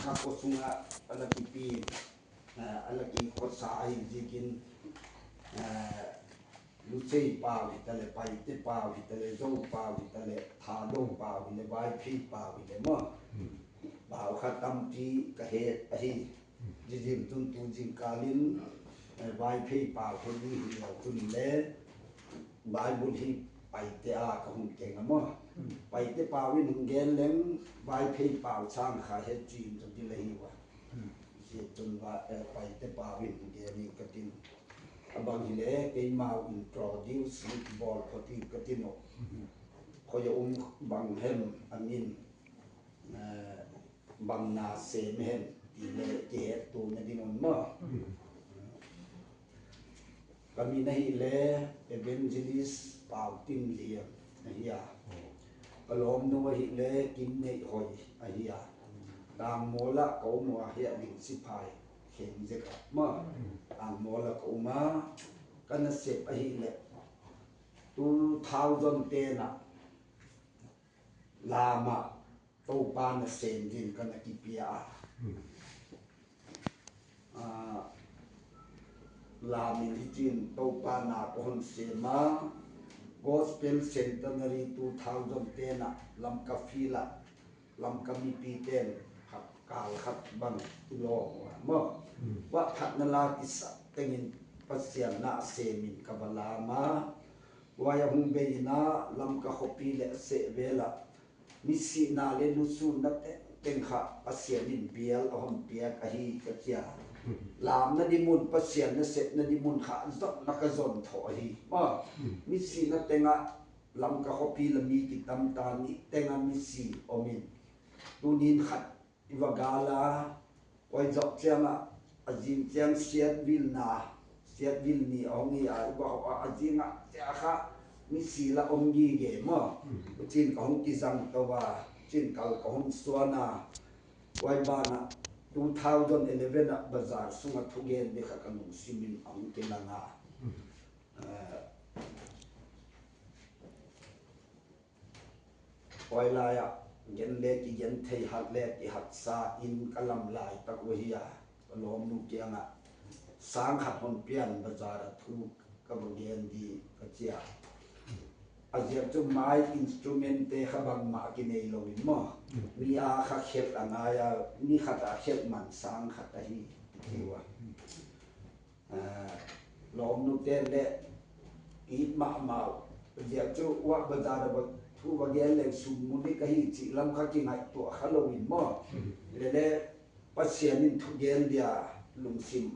kaposunga alakipi alaki khosa ai jikin lucei pau hitale paite pau hitale zo pau hitale thadong pau hitale bai phi pau hitale mo pau khatam ti ka he ahi jijim tun tu jing kalin bai phi pau thoni hi lo tun le bai bul hi paite a ka hun keng mo paite pau in gen leng bai phi pau chang kha he chin to di le hi wa si tun wa paite pau in gen ni ka tin abang hile kay mau introduce ball khoti katino khoya bang hem anin bang na se hem ile ke tu na dinon ma kami na ile evangelist pautin liam ahia kalom no ile kin nei hoi ahia dang mola ko mo ahia ling sipai khen je ka ma ang mola ko ma kana sep ahi le 2010 na lama to pa na sendin kana kipia lami hijin to pa na kon sema gospel centenary 2010 na lam kafila lam kami piten kal khat bang lo mo wa khat na la kisa tengin pasian na semin kabalama wa ya hung beina lam ka hopi le se vela misi na le lusu na teng kha pasian in bial ahom pia kahi katia lam na dimun pasian na set na dimun kha zot na ka zon tho hi ma misi na tenga lam ka hopi la mi ki tam ta ni tenga misi omin tunin khat iwagala oi jok chama ajin chang siat vil ni ongi a ba ajinga cha mi sila ongi ge mo chin ka hong ki jang to wa chin kal ka hong suana oi bana 2011 na bazar sunga thugen de kha kanung simin ang kelanga oi la ya gen le ki gen thei hat le ki hat sa in kalam lai tak wahia lom nu kianga sang khat hon pian bazar thu ka gen di ka chia azia chu mai instrument te khabang ma ki nei lo in mo mi a kha khet anga ya ni khata khet man sang khata hi hiwa lom nu te le i ma azia chu wa bazar ba thu wa gen le sum mu ni ka hi chi lam kha ki ngai to halloween mo le pasian in thu gen dia lungsim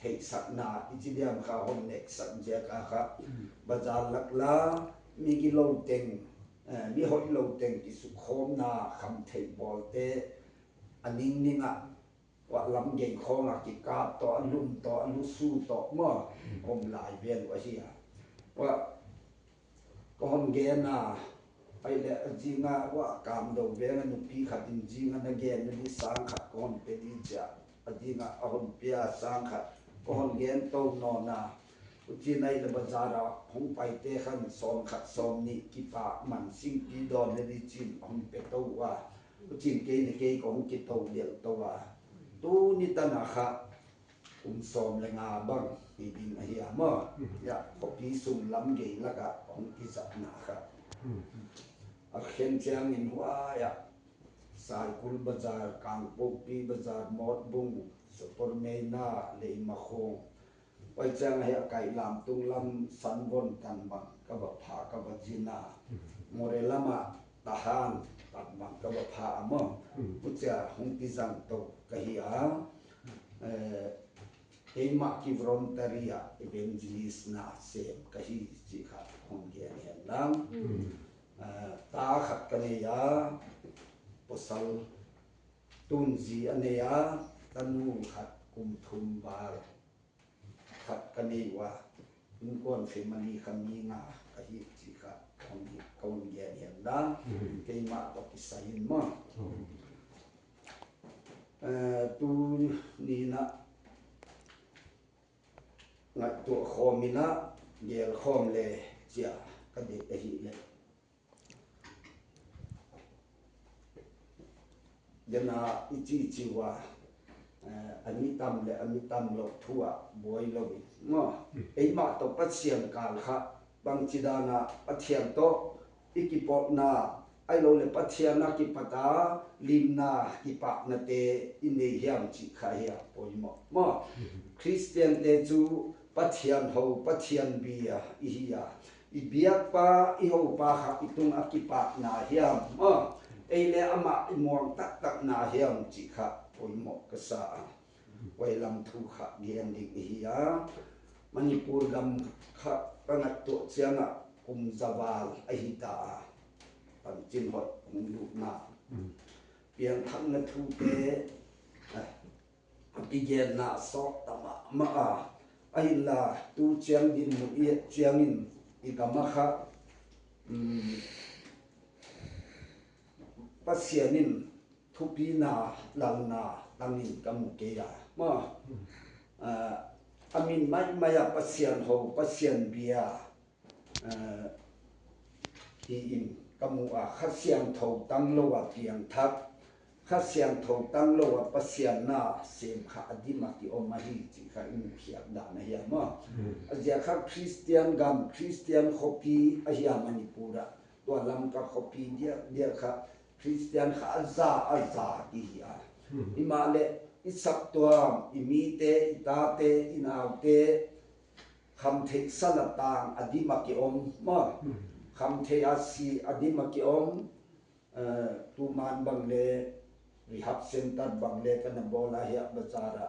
thei sakna ichidiam kha hom nek sak je ka kha bazar lakla mi ki lo teng mi hoi lo teng ki su khom na kham thei bol te aning ninga wa lam gen khonga ki ka to alum to alu su to mo om lai vel wa hi wa ko hom ge na ai le jinga wa kam do ve na nu pi khatin jinga na gen ni sang khat kon pe di ja adinga ahon pia sang khat kon gen to no na uchi nai le bazara hong pai te khan som khat som ni ki pa man sing pi don le di chin hong pe to wa uchin ke ni ke ko hong ki to del to wa tu ni ta na kha som le nga bang ni bin a hi ma ya ko pi sum lam ge la ka hong ki sa na kha a khen chang in wa ya sai kul bazar kang po pi bazar mot bung super meina le ma khong oi chang he kai lam tung lam san bon kan bang ka ba pha ka ba jina more lama tahan tat bang ka ba pha mo ucha hong ki jang to ka hi a ma ki voluntaria evangelist na se ka hi chi kha hong ge hen lang ta khat ka ne ya posal tunji ane ya tanu khat kum thum bar khat ka ne wa in kon family kami nga ka hi chi kha hong gi kon ge hen lang ke ma to ki sain ma tu ni na ngat to khomina gel khom le chia ka de hi le ยนาอิจิจิวาอันนี้ตำและอันนี้ตำเราทั่วบวยเราเนาะไอ้มาตปัดเสียงกาลค่ะบางจิดานะปัดเทียนโตอีกิปอกนาไอ้เราเลยปัดเทียนนักกิปตาลิมนากิปากนาเตอินเดียมจิขายาปอยหมอเนาะคริสเตียนเตจูปัดเทียนเฮาปัดเทียนเบียอีฮิยาอีเบียปาอีเฮาปาค่ะอีตุงอากิปากนาเฮียมเนาะไอ้เลอามาอีมวงตักนาเฮียมจิค่ะปอยหมอกษาไว้ลำทุขะเยียนดิฮิยามณิปูรลำขะปังตัวเสียงะกุมซาวาลอหิตาปันจินหดมุงลูกนาเปียงทั้งนทุเตปิเยนาสอกตมะมะไอลาตูเจียงดินมุเอียเจียงอินอิกามะขะปัสเสียนินทุปีนาลังนาตังนินกามุเกยามาอามินไม่มายาปัสเซียนโฮปัสเซียนเบียที่อินกามุอาขัดเสียงโถตั้งโลวะเพียงทักขัดเสียงโถตั้งโลวะปัสเซียนนาเสมขาอดิมาติอมาฮิจิขาอินเขียดานะเฮียมาอาจจะขัดคริสเตียนกัมคริสเตียนคอปีอาเฮียมณิปูระตัวลำกับคอปีเดียค่ะคริสเตียนขาอัลซาอีเฮียอิมาเลอิสับตัวอิมีเตอิตาเตอินาวเตคำเทศนาต่างอดีมากิอมมาคำเทอาสีอดีมากิอมตูมานบังเลรีฮับเซ็นเตอร์บังเลกันบอลาเฮียบจาระ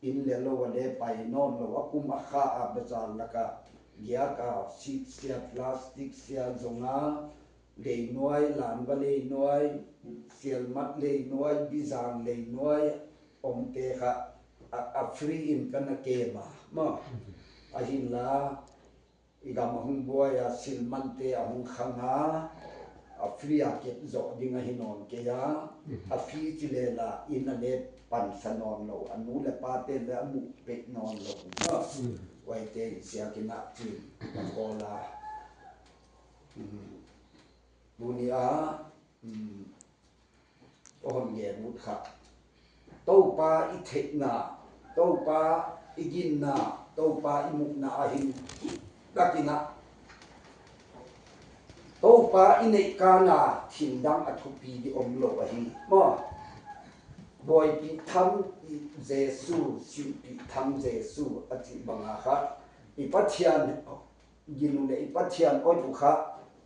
อินเลโลวเลไปนอนโลวกุมข้าบจาระละกะเกียกาซีเซียพลาสติกเซียจงาเลยน้อยหลานบะเลยน้อยเสียลมัดเลยน้อยบิจางเลยน้อยองเตค่ะฟรีอินกันเกมามาอาหินลาอีกามาหุงบัวยาสิลมันเตอหุงขังหาฟรีอาเก็บจอดิงหินอนเกียฟรีจิเลลาอินเลปันสนอนโลอนุเลปาเตเลมุเป็ดนอนโลมาไว้เตเสียกินาจีนโกลาบุญยาโอนเยมุขะโตปาอิเทนาโตปาอิกินนาโตปาอิมุนาหินกักินะโตปาอิเนกานาถินดังอทุปีดิอมโลอหิมอบอยปิทัมเจซูสิปิทัมเจซูอธิบังอาคะอิปัทยานยินุเลอิปัทยานออยตุขะ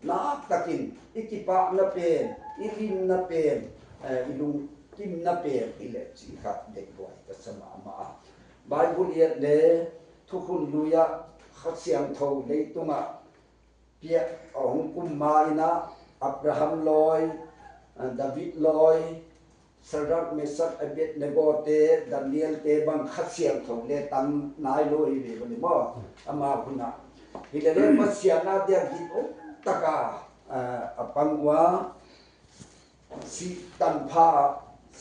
นาตะกินอิกิปะนะเป็นอิลินนะเป็นอิลุงกิมนาเปียอิเลจิค่ะเด็กบอยก็สมามาไบเบิลเยเลทุกคนรู้ยะขัดเสียงโทเลยตุงะเปียองกุมมาอินะอับราฮัมลอยดาวิดลอยสรักเมสักอเบดเนโกเตดานิเอลเตบังขัดเสียงโทเลตังนายลอยเลยวันนี้บ่อามาคุณนะฮิเลเลมัสเซียนาเดียกิโอตะกาปังวาสิตันพา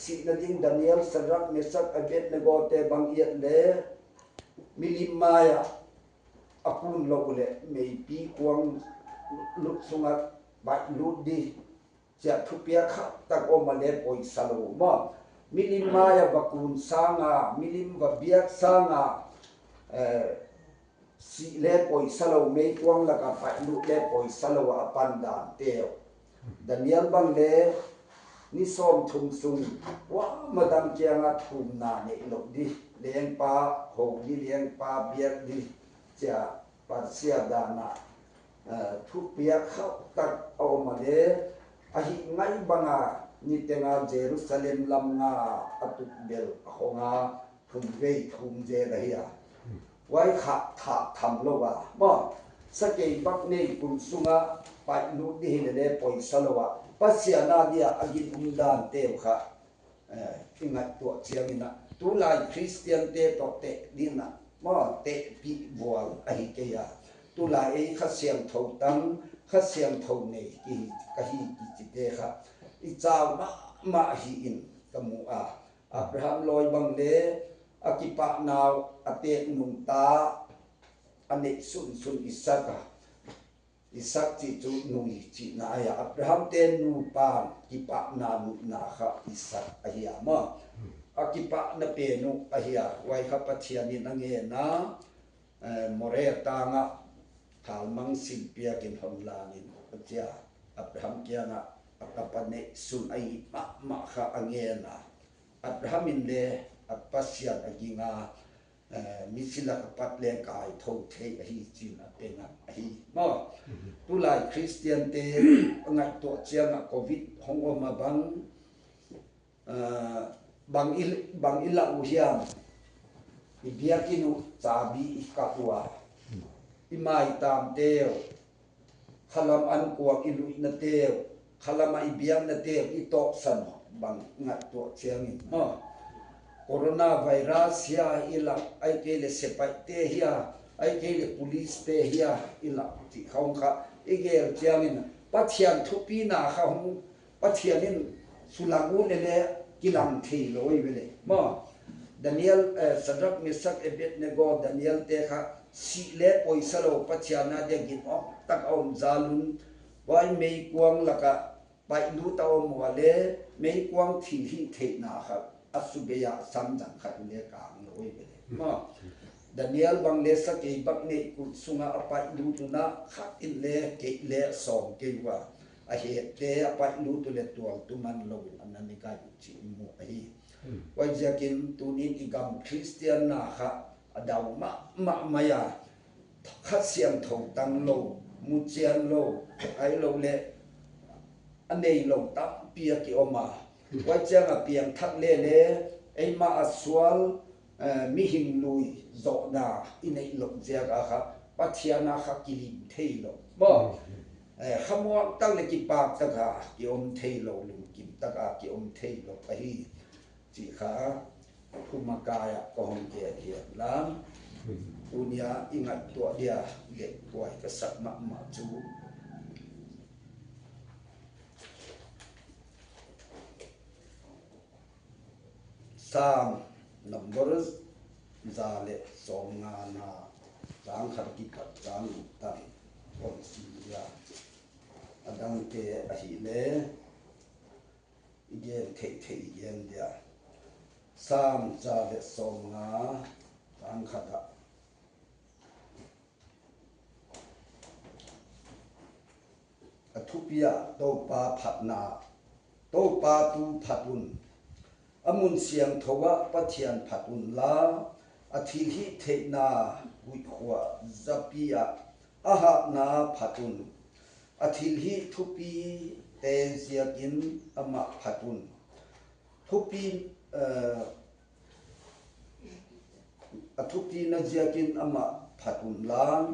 สินาดิงดานิเอลสรักเมสักอเบดเนโกเตบังเอียเลมิลิมายาอปุนโลเลเมปีกวงลุกสุงัดบายลุดดีจะทุเปียขับตักอมาเลปอยสโลมามิลิมายาบักุนสางามิลิมบับเบียสางาสิเลปอยสโลเมกวงละกับบายลุดเลปอยสโลอปันดานเตียวดานิเอลบังเลนิสอมทุมซุงว่ามาดังเกียงอัทุมนาเนลกดีเลี้ยงปลาหงดีเลี้ยงปลาเบียดดีจะปัสเสียดานะทุกเปียเข้าตัดเอามาเลอาหิไงบังอานิเตงาเยรูซาเล็มลำงาอตุเบลหงาทุมเวทุมเจระเฮียไว้ขัดถาทำโลวะบ่สเกยบักเนกุนสุงาไปลุดีเฮเลปอยสโลวะปัสเสียนาเดียอากินดานเตวค่ะอิงัดตัวเชียงนะตุลายคริสเตียนเตตเตดินะมาเตปีบัวอหิเกียตุลายขัดเสียงเท่าตังขัดเสียงเท่าเนกิกะฮิกิจิเตค่ะอิจาวมาหิอินกะมูอาอับราฮัมลอยบังเลอากิปะนาวอเตนุนตาอเนสุนอิสกะ อิสักจิจุนุยจินายอับราฮัมเตนูปานกิปะนานุนาคาอิสักอะฮิยามะอากิปะนะเปนุอะฮิยาไว้ขับปะเทียนินังเงนะโมเรตางะทาลมังสิเปียกินหอมลานินปะเจียอับราฮัมเกียนะอักปะเนสุนไอมะคะอังเงนะอับราฮัมินเลอัปปัสยาอะกิงามิสิลปัดเลกายทงเทอหิจินเป็นอหิมอตุลายคริสเตียนเตงัดตัวเจียงโควิดฮงอมาบังอิละอุเฮียมอิเบียกินุซาบีอิกาตัวอิมายตามเตวขลามอันกวกอิลุนเตวขลามอิเบียงนเตวอิโตสันบังงัดตัวเจียงมอcoronavirus ya ila ai ke le sepai te hia ai ke le police te hia ila ti khong kha igel chiangin pathian thupi na kha hum pathianin sulagu le le kilam thi loi vele ma Daniel Sadrak Misak Abednego Daniel te kha si le poisa lo pathiana de gin ok tak om zalun wai mei kwang laka pai lu ta om wale mei kwang thi hi the na kha asubeya samjang khatule kang loi bele ma Daniel bangle sake bakne ku sunga apai lu tuna khat in le ke le som ke wa a he te apai lu tu le tual tu man lo anani ka chi mu ai wa jakin tunin igam Christian na kha adaw ma maya khat siam thong tang lo mu chian lo ai lo le anei lo ta pia ki oma wa chang a piang thak le le ei ma aswal mi hing lui zo na inei lo zia ga kha pathiana kha kilim thei lo mo khamwa tang le ki pak ta kha ki om thei lo lum kim ta ka ki om thei lo pa hi chi kha kumakaya ko hong ke dia lam dunia ingat to dia le tuai ka sak ma chu Sam number zale somngana jang kharki pat jang utan konsiya adang ke ahile igen thei yen dia Sam zale somnga jang khada athupia to pa phatna to pa tu phatun amun siang thowa pathian phatun la athil hi theina hui khwa zapia aha na phatun athil hi thupi te ziakin ama phatun thupi athupi na ziakin ama phatun lan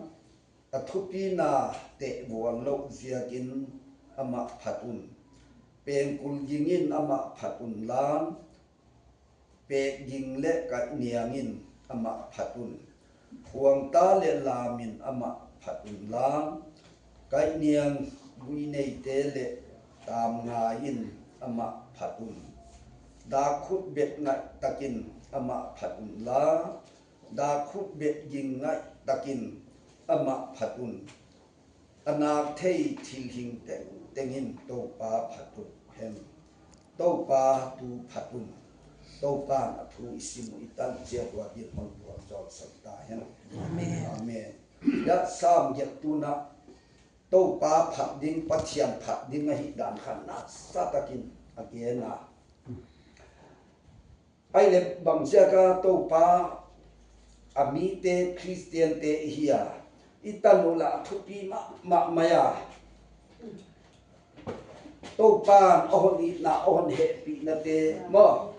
athupi na te wal lo ziakin ama phatun pengkul gingin ama phatun lan pe ging le ka niangin ama phatun huang ta le lamin ama phatun lang kai niang bui nei te le tam nga in ama phatun da khut bet ngai takin ama phatun la da khut bet ging ngai takin ama phatun anak thei thil hing tengin to pa phatun hem to pa tu phatun to pan athu isimu itan che wa bi hon wa jol sakta hen amen ya sam ya tuna to pa phat ding pathian phat ding hi dan khan na satakin agena ai le bang sia ka to pa ami te Christian te hiya itanula thupi ma maya to pan ohon na ohon he pi na te mo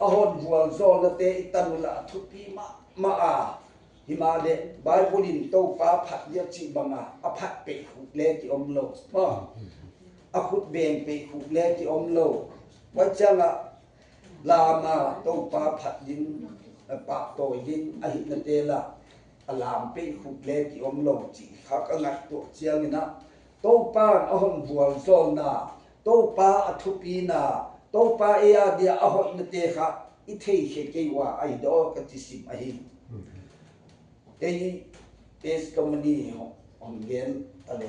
ahon wal zo la te itanula thupi ma a himale bible to pa phat ya chi banga a phat pe khu le ki om lo ma a khut beng pe khu le ki om lo wa changa lama to pa phat din pa to din a hi na te la alam pe khu le ki om lo chi kha ka ngat to chiang na to pa ahon wal zo na to pa athupi na to pa ea dia ahoi na te kha I thei he ke wa ai do ka ti sim a hi te tes company on gen อะไร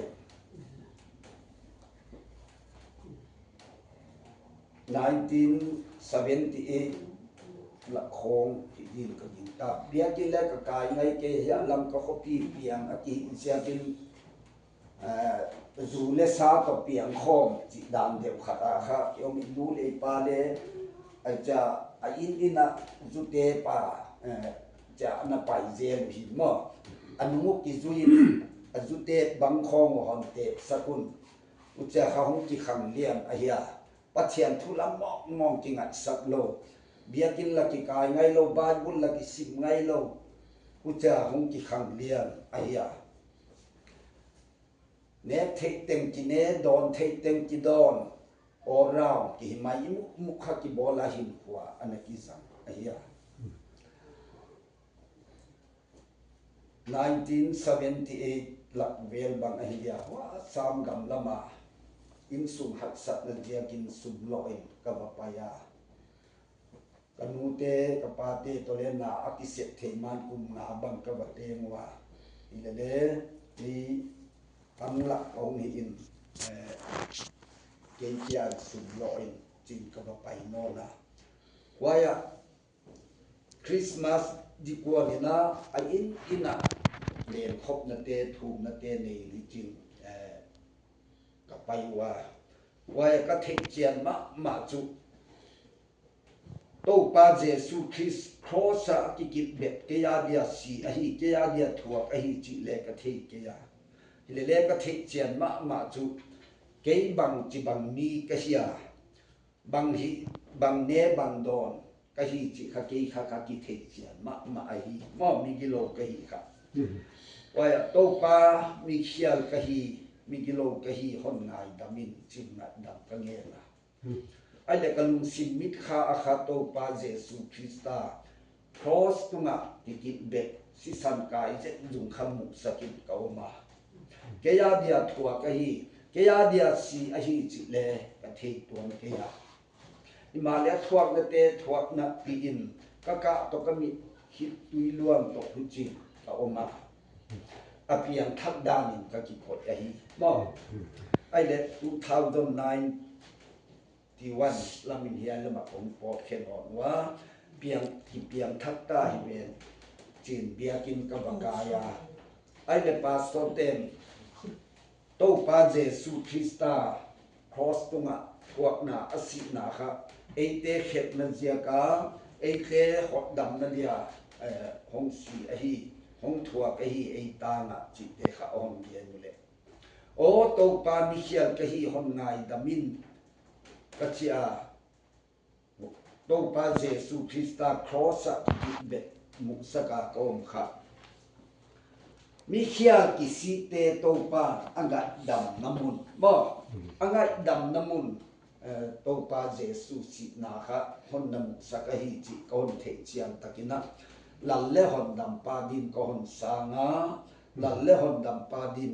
1978ละคงที่ดินก็ยิงตาเบียกินแล้วก็กายไงเกยะลำก็เขาปีเปียงอกิเสียกินจูเลซาก็เปียงคอมจิดามเดียวขาดค่ะยอมดูเลยปาเลไอจะไออินดินะจุเตปาจะน่ะไปเจมหิมออันมุกกิจุยจุเตบังคองหอนเตสกุลอุจจะเขาหงจิขังเลียนไอเฮียปัจเจียนทุลมมองจิงัดสักโลเบียกินละกิกายไงโลบาดบุลละกิสิมไงโลอุจจะหงจิขังเลียนไอเฮียเนเทเต็งกิเนดอนเทเต็งกิดอนออราวกิหิมายิมุขกิบอลาหินขัวอันนั้นกิสังไอเฮีย1978ลักเวลบังไอเฮียว่าสามกำละมาอินสุมหัดสัตว์เดียกินสุมลอยกับปายากันนูเตกับปาเตตัวเลนาอกิเสตเทมันกุมนาบังกับเตงว่าอิเลเลนี่อันละเอานี่อินเกณฑ์ยาสุมลอยจิงกับไปโนนะว่าคริสต์มาสดีกว่านี่นะไออินะเรียนครบนาเตถูกนาเตในลิจิงกับไปว่าก็เทเจียนมาจุโตปาเจสุคริสครอสกิกิเบ็ดเกียเดียสีอหิเกียเดียถั่วอหิจิเลกเทเกียเลกเทเจียนมาจุเกยบังจิบังมีกะเฮียบังหิบังเนบังดอนกะหิจิขะเกยขะกิเทเจียนมาอหิมอมีกิโลกะหิค่ะว่าโตปามีเขียลกะหิมีกิโลกะฮีหอนงายดามินจิมนัดดับกะเงล่ะไอเลกะลุงสิมิดคาอะคาโตปาเจสุคริสตาครอสตุงะติกิเบสิสันกายเจจุงคำมุสกินกาวมาเกียเดียทัวกะฮีเกียเดียสีอหิจิเลกะเทตัวเกียอิมาเลทัวกเตทัวกนะปีอินกะกะตกะมิคิดตุยล้วนตกหุจิกาวมาอภิยังทักดานินกะกิพดไอฮีมอไอเล2009 ลามินเฮียนละมาผมปอกเข็นอ่อนว่าเปียงทักตาหิเวนจีนเบียกินกับบกายาไอเลปาสโตเต็มโตปาเจสุคริสตาครอสตุงะพวกนาอสินาคะเอเตเขตนันเจียกาเอเคหดดำนันเดียหงสีไอฮีหงทัวกะฮีไอตางะจิเตขะออนเดียนุเลโอโตปามิเชียลกะฮีหอนงายดามินกะจิอาโตปาเจสุคริสตาครอสกิเบมุสกากอมขะมิเชียลกิสิเตโตปาอังกะดำน้ำมุนบ่อังกะดำน้ำมุนโตปาเจสุสินาคะหอนน้ำสกะฮีจิกอนเทเจียนตะกินะลัลเลหอนดำปาดินก็หอนสางาลัลเลหอนดำปาดิน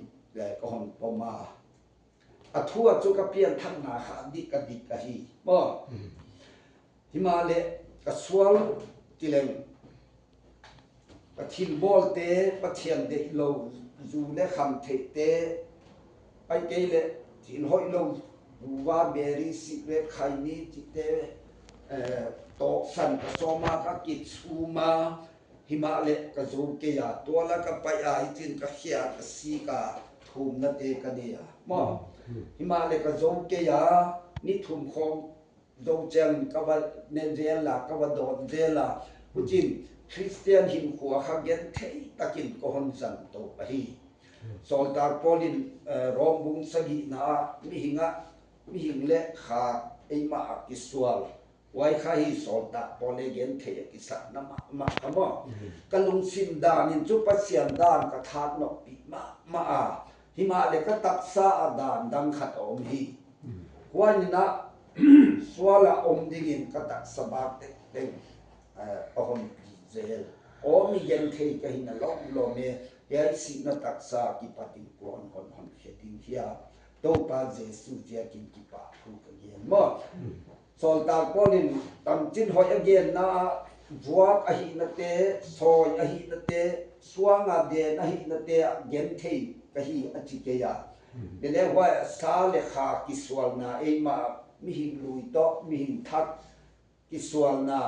ก็หอนปมาอัทัวจุกเปียนทักนาขาดิกะดิกะฮีบ่หิมาเลกะสวลติเลงปะทินบอลเตปะเทียนเดโลจูเลคำเทเตไปเกเลทินหอยโลว่าเบรีสิเวไคนีจิเตโตสันกะโซมากะกิสูมาหิมาเลกะจูเกียตัวละกะไปอาหิจินกะเฮียกะซีกะทุมนะเตกะเดียมอหิมาเลกะจูเกียนี่ทุมคงโดเจนกะวะเนเจลากะวะโดเจลาผู้จินคริสเตียนหิมขัวขะเกนเทตะกินกอนสันโตปะฮีโซลตาปอลินรอมบุงสกินามิหิงเลขาไอมากิสวลไว้ข้าฮีสอนตาปอเลเกนเทกิสันนะมาขมอกะลุงซิมดานินจุปัสเซียนดานกะทาดนอกปีมาหิมาเลกะตักษาดานดังขัดอมฮีวานินะสวละอมดิกินกะตักสบากเต็งอหอนเจลโอมีเกนเทกะหินะลอมโลเมยายสินะตักษากิปะติกอนหอนเขติงเฮียโตปาเจสุเจียกินกิปะทุกะเยนมอโซลตาปอลินตัมจินหอยเกนนาวัวอหินะเตซอยอหินะเตสวงาเดนะหินะเตเกนเท กะฮีอจิเกยาเดเลว่าซาเลคากิสวลนาเอมามิหิลุยโตมิหิทักกิสวลนา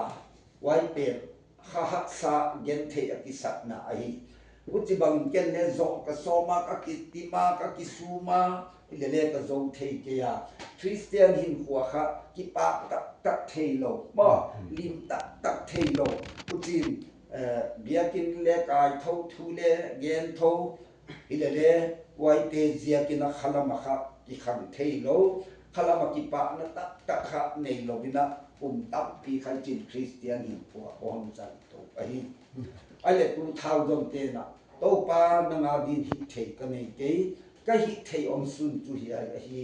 ไว้เป็นข้าหักษาเกนเทอกิสัตนาไออุจิบังเกนเนโซกะโซมากะกิติมากะกิสูมาอิเลเลกะโซเทเกยาคริสเตียนหินหัวคะกิปาตักเทโลบ่ลิมตักเทโลอุจิเบียกินเลกายททูเลเกนทอิเลเลไว้เตเซียกินะขลามะคะกิขังเทโลขลามะกิปานะตักคะเนโลบินะตับปีขันจินคริสเตียนหินหัวออนจันโตไอไอเลกูท้าวจงเตนะโตปานงาดินหิเทกันเนเกกะหิเทอมสุนจุหิไอหิ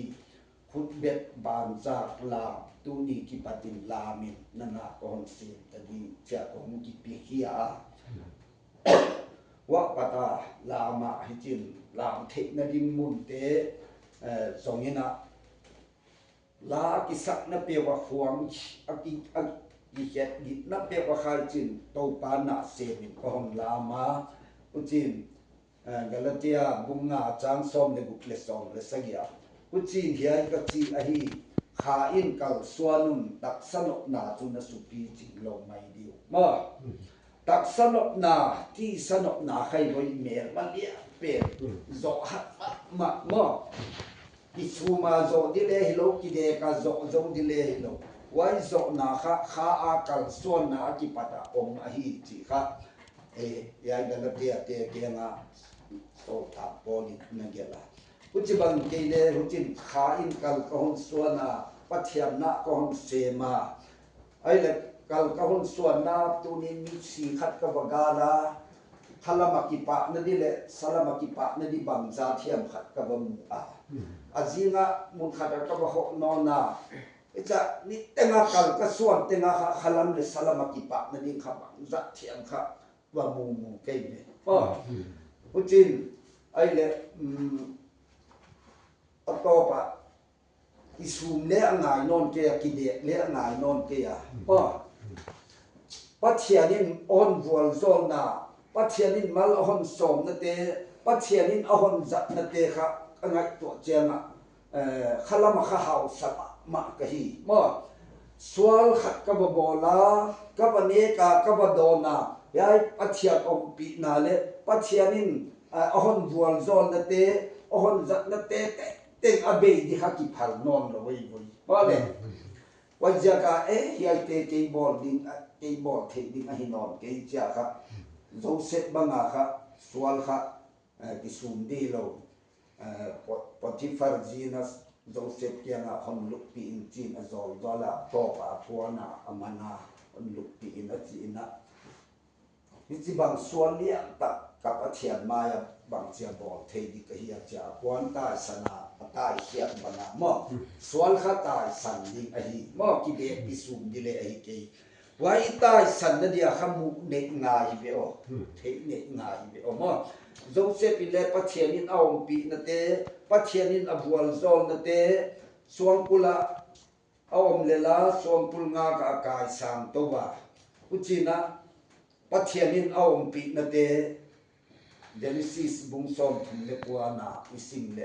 ขุดเบ็ดบานจากลาตูนีกิปตินลามินนนาคอนเซตดีเจ้าของกิปิเฮียวะปะตาลามาหิจินลามเทนดิมุนเตสงหินะลากิสักนะเปียวะขวงอกิเฮ็ดกินะเปียวะคาจินโตปานะเซมินกองลามาอุจินกาลาเตียบุงงาจางซอมเลบุกเลซอมเลสกิยาอุจินเฮียกะจีอะฮีคาอินกัลสวานุนตักสนกนาจุนสุปีจิงโลไมดิวมาตักสนกนาที่สนกนาใครบ่เมลมาเลียเปโซหัดมากิสูมาโซดิเลฮิโลกิเดกะโซดิเลฮิโลไว้โซนาคาอากัลสวนนากิปะตาองอะฮีจิคะยายกะละเตียเตเกงาโซตาโปนินะเกลาอุจิบังเกเลหุจินคาอินกัลกะฮุนสวนาปัทยามนะกะฮุนเซมาไอเลกัลกะฮุนสวนาตุนิมิสีขัดกะบกาลาคลามะกิปะนะดิเลสลามะกิปะนะดิบังจาเทียมขัดกะบมุอาจิงะมุนขัดกะบะฮอนอนาจะนี่เตงะกัลกะสวนเตงะคลัมเลสลามะกิปะนะดิขะบังจาเทียมขะว่ามูเกเนอุจินไอเลโตปะอิสุมเลงายนอนเกยกิเดเลงายนอนเกยปัทยานินออนวัวโซนาปัทยานินมัลออนสอมนะเตปัทยานินออนจัดนะเตค่ะงายตัวเจงะขลามะขะหาวสะมะกะฮีสวลขัดกะบะโบลากะบะเนกากะบะโดนายายปัทยาอมปีนาเลปัทยานินออนวัวโซนะเตออนจัดนะเตเต็งอเบดิฮักิพัลนอนละเว้ยว่าเลยว่าจะกะเฮียเตเกบอลดิงเกบอลเทดิงอะฮินอนเกจาค่ะโซเซตบังอะค่ะสวลค่ะกิสุมดีโลปอติฟาร์จีนัสโซเซตเกียงอะฮอนลุกปีอินจีนอะโซลดอลาโตปะพัวนาอะมานาฮอนลุกปีอินอะจีนะนี่จิบังสวลเลียตักกับอเทียนมายาบังเจียบอลเทดิกะเฮียจาควันตายสนาตายเฮียบนะมอสวลขะตายสันดิงอะฮีมอกิเบกิสุมดิเลอะฮีเกไว้ตายสันนะเดียขมุเนงายเบอเทเนงายเบอมอโซเซปิเลปะเทียนินเอาปีนะเตปะเทียนินอบวลโซนะเตสวงกุละเอาอมเลลาสวงกุลงากะกายสังตัวอุจินะปะเทียนินเอาอมปีนะเตเดลิซิสบุงซอมทุมเลกัวนาอิสิมเล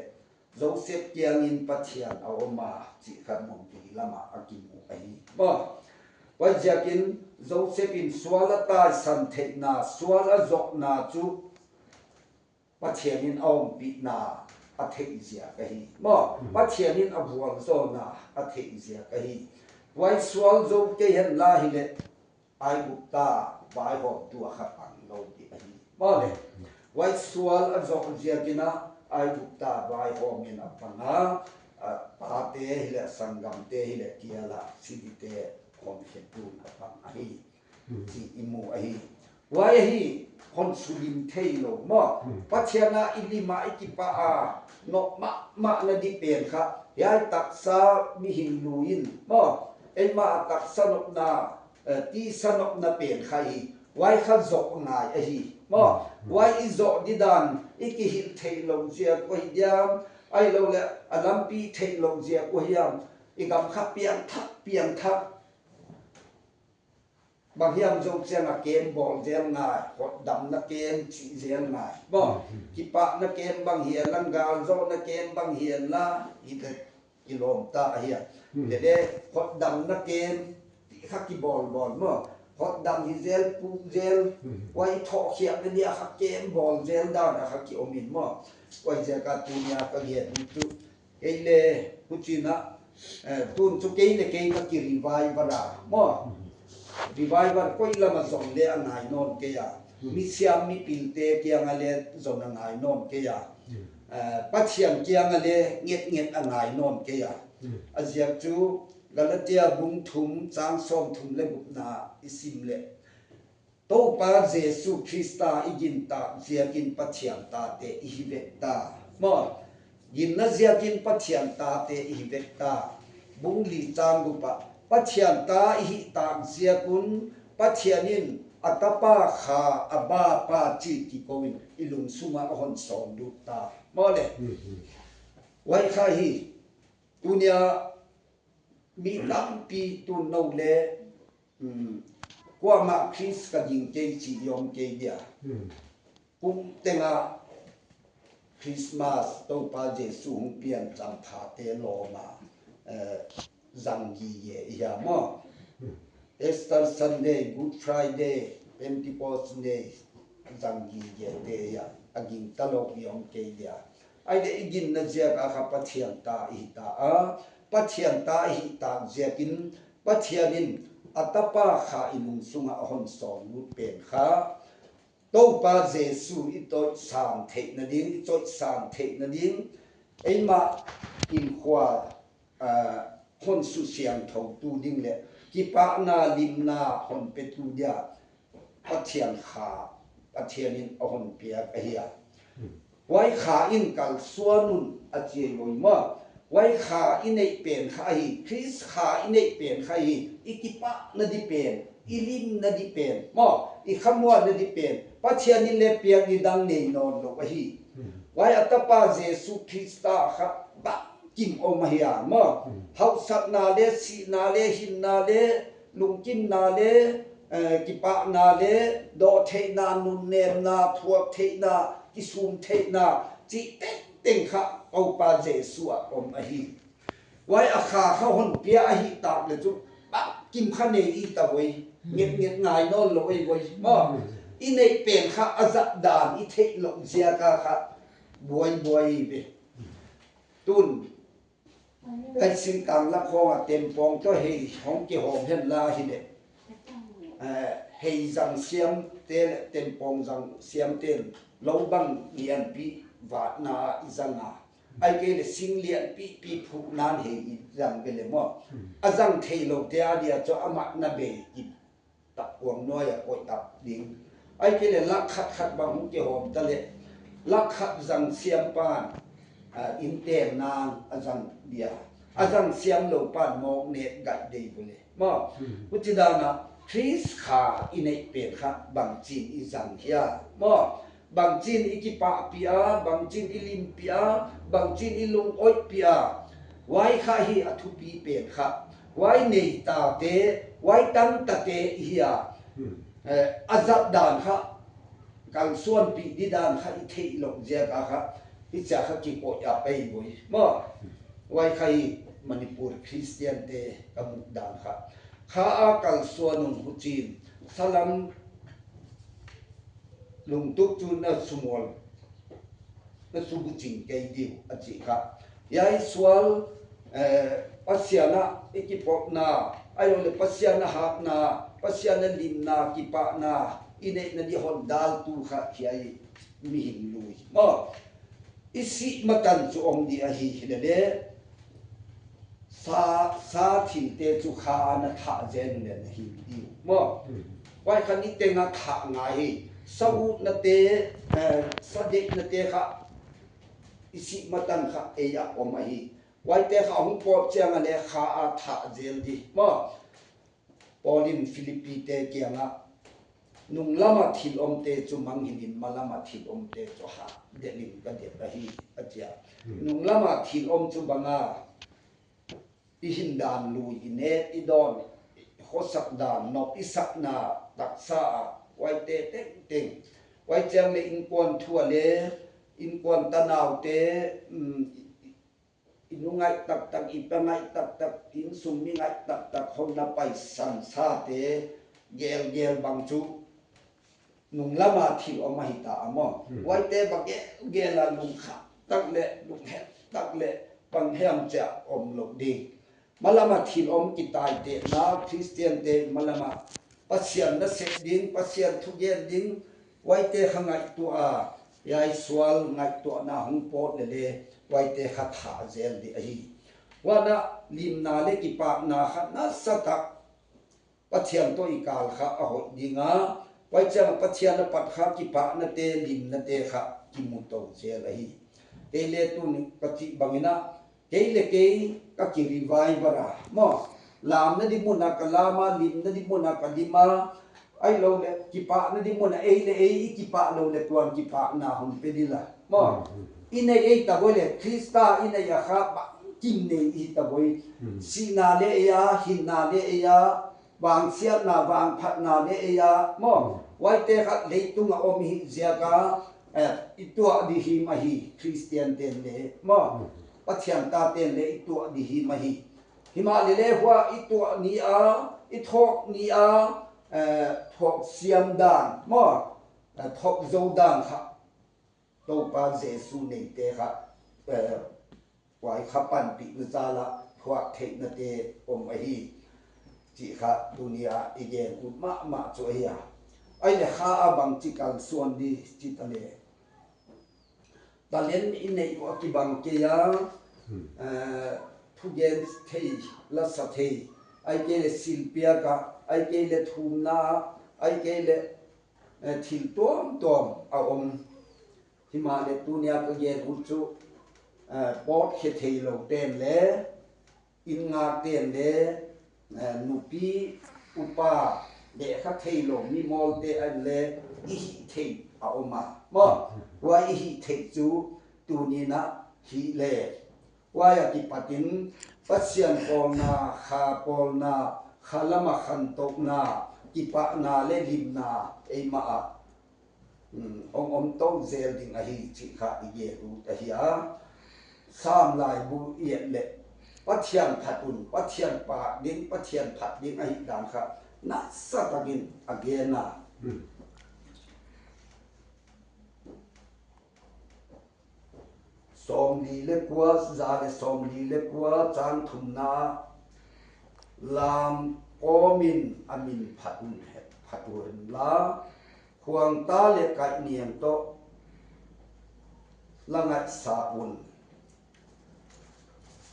โซเซปเกียงอินปัทยานเอามาจิขัดมุงปีละมาอากิมูไอบ่ว่าจะกินโซเซปินสวลตาสันเทนาสวลจอกนาจุปัทยานินเอาปีนาอเทอิเซียกะฮีบ่ปัทยานินอบวลโซนาอเทอิเซียกะฮีไว้สวลโซเกเห็นลาฮิเลไอบุตาไว้หอบตัวขัดปังโลดิอะฮีบ่เลยไว้สวลอจอกเจียกินะไอบุตาไว้หอมินอปังาปาเตฮิเลสังกัมเตฮิเลเกียละสิดิเตคอนเฮตุนอปังอะฮีจิอิมูอะฮีไว้ฮีคอนสุลิมเทโลมอปัทยานาอิลิมาอิกิปะอาโนมะนะดิเปนค่ะยายตักซามิหินลูอินมอเอ็นมาตักสนกนาตีสนกนาเปนค่ะฮีไว้ขะจอกงายอะฮีมอไว้อิโซดิดานอิกิหิเทโลเจียกวยยามไอโลเลอลัมปีเทโลเจียกวยยามอิกำขะเปียงทักบ bang hiam jong siang a kem bol zel ngai hot dam na kem chi zel ngai bo ki pa na kem bang hian lang gal zo na kem bang hian la i de kilom ta hian de hot dam na kem ti kha ki bol mo hot dam hi zel pu zel wai tho khiam na dia kha kem bol zel da na kha ki omin mo wai je ka tu nya ka hian tu ele puchina tun chu ke le ke ka ki revival ra mo revival ko ilama zon le angai non ke ya mi siam mi pilte ke anga le zon angai non ke ya pathiam ke anga le nget angai non ke ya azia chu galatia bung thum chang som thum le gupna isim le to pa jesu christa igin ta ziakin pathiam ta te ihivekta mo yin na ziakin pathiam ta te ihivekta bung li chang gupa pathiam ta hi ta ziakun pathianin atapa kha aba pa chi ki koin ilung sunga hon som du ta mole wai kha hi tunia mi lam pi tu no le kwa ma chris ka jing ke chi yom ke dia kum tenga Christmas to pa jesu hung pian cham tha te lo ma zangi ye ya mo Easter Sunday Good Friday Pentecost Day zangi ye te ya aging talok yom ke dia ai de igin na je ka kha pathian ta hi ta a pathian ta hi ta jekin pathianin atapa kha ilung sunga hon som lu pen kha to pa jesu i to sam the na ding to sam the na ding ei ma in khwa hon su siam thau tu ding le ki pa na lim na hon pe tu dia pathian kha pathianin hon pia ka hiya wai kha in kal suanun a che loi ma wai kha inei pen kha hi chris kha inei pen kha hi ikipa na di pen ilim na di pen mo I khamwa na di pen pathianin le pia ni dang nei non lo hi wai atapa jesu christa kha ba kim o mahia mo hau sat na le si na le hin na le lung kim na le kipa na le do the na nun ne na thuak the na kisum the na chi teng kha au pa jesu a om a hi wai a kha kha hon pia a hi ta le chu ba kim kha nei I ta wei nget ngai non lo wei mo I nei pen kha azat dan I the lo zia ka kha buai be tun kai sin kang la kho a tem pong to hei hong ki hom hen la hi le hei zang siam te tem pong zang siam ten lo bang lian pi wa na izanga ai ke le sing lian pi phu nan hei zang be le mo azang thei lo te a dia cho ama na be ki tak wang noi a ko tap ding ai ke le lak khat bang ki hom ta le lak khat zang siam pan in tem nang azang dia azang siam lo pan mok ne gat dei bole mo puchidana Chris kha inei pen kha bang chin I zang hia mo bang chin ikipa pia bang chin ilim pia bang chin ilung oi pia wai kha hi athu pi pen kha wai nei ta te wai tam ta te hia azab dan kha kal suan pi di dan kha I thei lo je ka kha I cha kha ki ko ya pe boi mo wai khai Manipur Christian te kamuk dan kha a kal suanun huchin salam lung tuk chu na sumol na subu ching kai diu a chi kha yai swal pasiana ikipok na ayo le pasiana hak na pasiana lim na kipa na ine na di hon dal tu kha hiai mi hin lui mo isi matan chu om di a hi le sa thil te chu kha na tha jen le na hi di mo wai khan ni te nga tha ngai sau na te sa de na te kha isi matan kha e ya om a hi wai te kha hung po chang le kha a tha jen di mo Paulin Philippi te kianga nung lama thil om te chu mang hin malama thil om te chu ha de lim ka de ka hi achia nung lama thil om chu banga I hin dan lui I ne I don สักดานนอกอิสักนาตักษาไว้เตเต็งไว้จังเลอินกวนทั่วเลอินกวนตะนาวเตอินุงไงตักอิปะไงตักอินสุมมิไงตักคนละไปสันซาเตเกลบังจุนุงละมาทิวอมาหิตาอมอไว้เตบักเกลาลุงขะตักเลลุงแฮตักเลปังแฮมจะอมลกดีมาละมาทิวอมกิตายเตนาคริสเตียนเตมาละมาปัสยันนะเสกดิงปัสยันทุเยนดิงไว้เตขงายตัวยายสวลงายตัวนาหงโปดเลไว้เตขัดหาเซลดิอหีว่านะลิมนาเลกิปากนาขัดนะสตักปัจเจียนตัวอีกาลค่ะอหดดิงาไว้จังปัจเจียนปัดขัดกิปากนะเตลิมนะเตค่ะกิมุตโตเซลอหีเตเลตุนิปฏิบังนะเกเลเกก็กิริวายบรามอลามนะดิมุนะกะลามาลิมนะดิมุนะกะลิมาไอ้เราเลกิปะนะดิมุนะเอเลเอกิปะเราเลตวนกิปะนาหุนเปดิละมออินเอตะบอยเลคริสตาอินยะคะบะกินเนอีตะบอยสีนาเลยาหินนาเลยาบางเสียนาบางพัดนาเลยามอไว้เตขัดเลตุงอมิเซียกาอิตัวดิหิมะฮีคริสเตียนเตนเลมอปัจเจียนตาเตนเลอิตัวดิหิมะฮีหิมาเลหัวอิตัวนีอาอิทอกนีอาทอกเสียมดานมอทอกโซดานค่ะโตปาเจสุเนเตค่ะไว้ขับปันปิอุซาละพวกเทนเตอมอหีจิค่ะดุนียาอีเกนอุมาจวยาไอ้เนี่ยข้าบังจิกันส่วนดีจิตเลตาเลนอินในวกิบังเกียทุเยนเทลัสเทไอเกเลศิลปียกะไอเกเลทุมนาไอเกเลทิลตัวเอาหิมาเลตุเนียก็เยนอุจุปอดเขเทโลเตนเลอินงาเตนเลนุปีอุปาเดคะเทโลมีมอลเตอันเลอิหิเทเอามามอว่าอิหิเทจูตุนีนะฮิเลว่าอยากกิปตินปัสยันปอลนาคาปอลนาคาลมาขันตกนากิปะนาเลลิมนาเอมาองโตเซลดิงอหิจิคะอิเยรูตะฮิอาสามลายบุเอียเลปัจยันผัดุนปัจยันปาดิงปัจยันผัดดิงอหิดานค่ะนัสสะตะกินอเกนาสอมลีเลกัวซาเลสอมลีเลกัวจานทุมนาลามโอมินอามินผัดุนลาควงตาเลกะเนียมโตละงัดสาอุน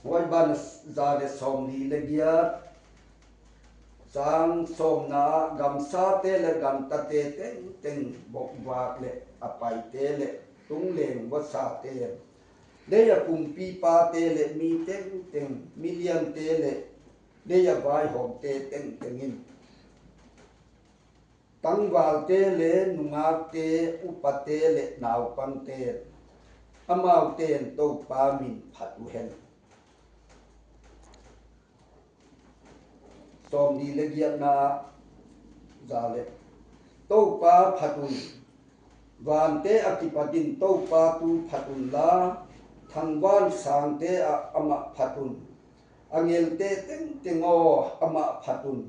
ไว้บันซาเลสอมลีเลเกียจางสมนากำซาเตเลกำตะเตเต็งบกวากเลอไปเตเลตุงเลงวสาเตเดียกุมปีปาเตเลมีเต็งมิเลียนเตเลเดียบายหอมเตเต็งินตังวาลเตเลนุงาเตอุปเตเลนาวปังเตอมาวเตนโตปามินผัดอุเฮนสอมดีเลเกียนาจาเลโตปาผัดุนวานเตอกิปดินโตปาตูผัดุนลาทังวานสางเตอมะผัดุนอังเอลเตเต็งโออมะผัดุน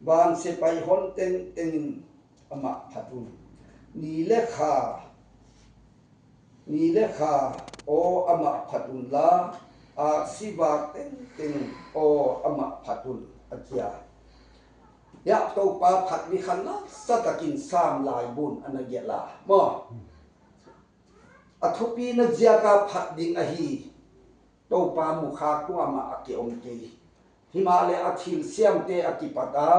วานเสไปฮอนเต็งอมะผัดุนนีเลขาโออมะผัดุนลาอาสิบาเต็งโออมะผัดุนอาเจียยะโตปาผัดวิคันนะสะตะกินสามลายบุญอันเยลามออทุปีนะเจียกาผัดดิงอหีโตปามุคากัวมาอเกอมเกหิมาเลอทิลเซียมเตอกิปตา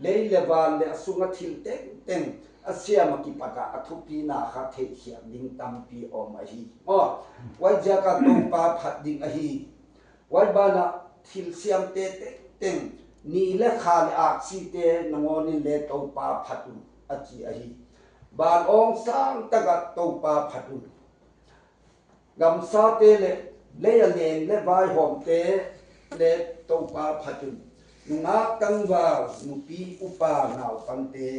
เลเลวานเลสุงทิลเต็งอเซียมกิปตาอทุปีนาคาเทเขียดิงตัมปีอมอหีมอไว้เจียกาโตปาผัดดิงอหีไว้บานะทิลเซียมเตเต็งนีเลขาเลอาซีเตนงอนิเลโตปาผัดุนอจีอหีบานองสร้างตะกัดโตปาผัดุนกำซาเตเลยเลงเลวายหอมเตเลโตปาผัดุน ngak tang wa nupi upa naw pangte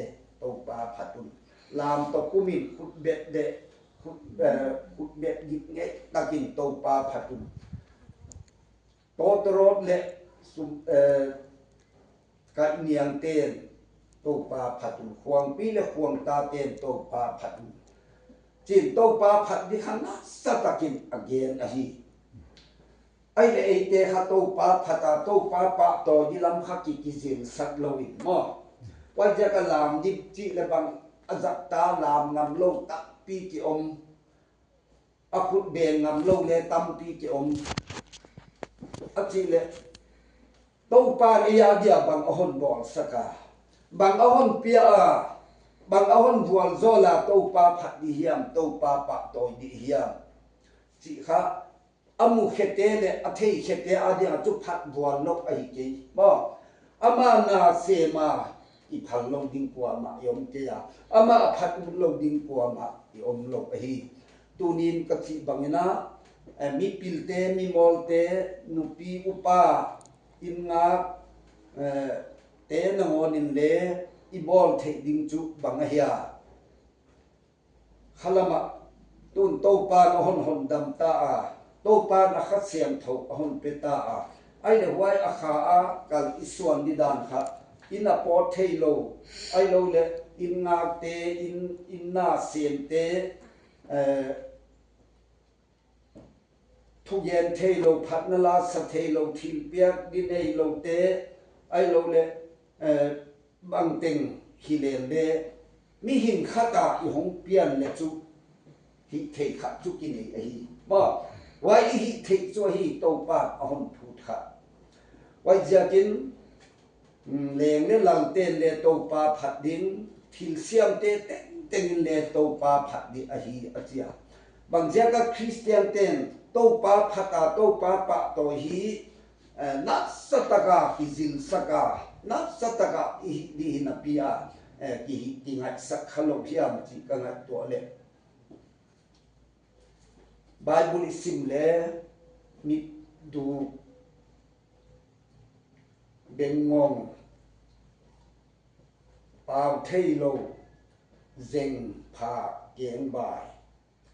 to pa phatun lam to kumin khut bet de khut bet git nge takin to pa phatun to torot le sum ka niang ten to pa phatun khwang pi le khwang ta ten to pa phatun chin to pa phat di khana satakin again ahi ai le ei te kha to pa phata to pa pa to di lam kha ki zin sak lowin mo wa ja ka lam dip chi le bang azak ta lam ngam lo ta pi ki om akut be ngam lo le tam pi ki om achi le to pa ya dia bang ahon bol saka bang ahon pia bang ahon bual zola to pa phat di hiam to pa pa to di hiam chi kha amu khete le athei khete adia chu phat bual nok ai ke mo ama na se ma i phal long ding kwa ma yom ke ya ama phat long ding kwa ma i om lok hi tunin ka chi bangena mi pilte mi molte nupi upa inga te nangonin le i bol thei ding chu bangahia khalama tun to pa no hon dam ta a to pa na khat siam tho hon peta a ai le wai a kha a kal iswan di dan kha ina po thei lo ai lo le in nga te in na siam te thu yen thei lo phat na la sa thei lo thil piak di nei lo te ai lo le bang teng hi len le mi hin khata i hong pian le chu hi thei kha chu ki nei a hi ma wai hi thei chu hi to pa a hon thu kha wai jakin leng le lang ten le to pa phat ding thil siam te teng le to pa phat di a hi a chia bang jaka christian ten to pa phata to pa pa to hi na sataka hizil saka na sataka di na pia ki ngai sak khalo hiam chi ka ngai to le bible sim le mi du bengong pau thei lo zeng pha keng bai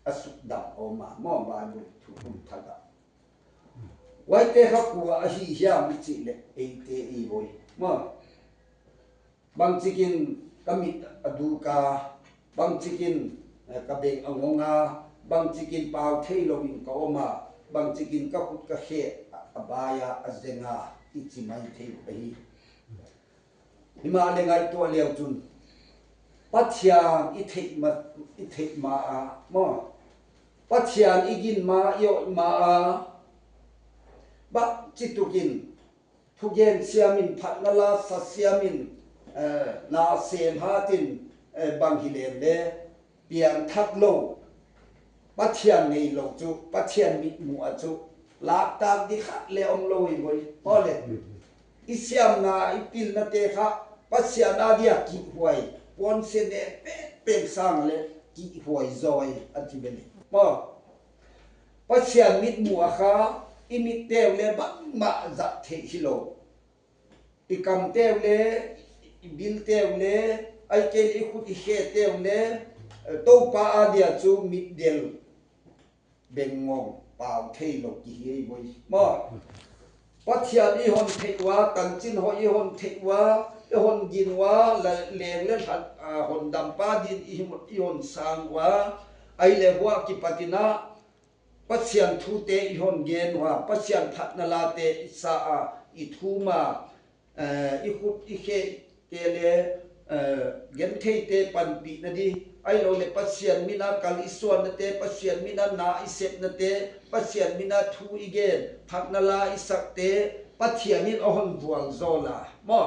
asuk dam oma mo bible thu thaga wai te kha ku a hi hiam chi le ei te ei boy mo bang chikin kamit aduka bang chikin kabeng angonga bang chikin pau thei lo in ka oma bang chikin ka put ka he abaya azenga ichi mai thei hi hima le ngai to leo chun pathian i thei ma a mo pathian igin ma yo ma a ba chitukin thugen siamin phatnala sa siamin na sem hatin bang hilen le pian thak lo pathian nei lo chu pathian mi mu a chu lak tak di khat le om lo i boy pole isiam na ipil na te kha pathian adia ki huai pon se ne pe sang le ki huai zoi atibele po pathian mit mu a kha imit tew le bang ma za the hilo ikam tew le bil tew le ai ke li khut he tew le to pa adia chu mit del bengong pau thei lo ki hei boy ma pathian i hon theiwa tan chin ho i hon theiwa i hon ginwa leng le hat hon dam pa din i hon sangwa ai le wa ki patina pathian thu te i hon gen wa pathian phat na la te sa a i thuma i khut i he te le gen thei te pan pi na di ai lo le pathian mina kal iswan na te pathian mina na i set na te pathian mina thu i gen phat na la i sak te pathian in ohon bual zola mo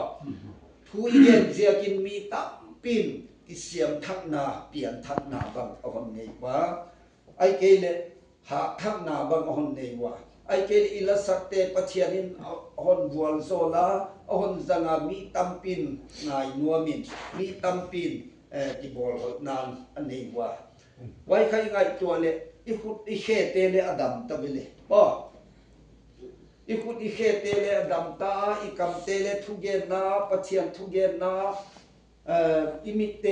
thu i gen ziakin mi tam pin ki siam thak na pian thak na bang ohon nei wa ai ke le ha thak na bang ohon nei wa ai ke ila sakte pathian in hon bual zola hon zanga mi tampin ngai nuamin mi tampin ki bol nan anei wa wai khai ngai to le i khut i he te le adam tabele bo อีขุดอีเคเตเลดัมตาอีกัมเตเลทุเกนาปะเทียนทุเกนาอิมิเต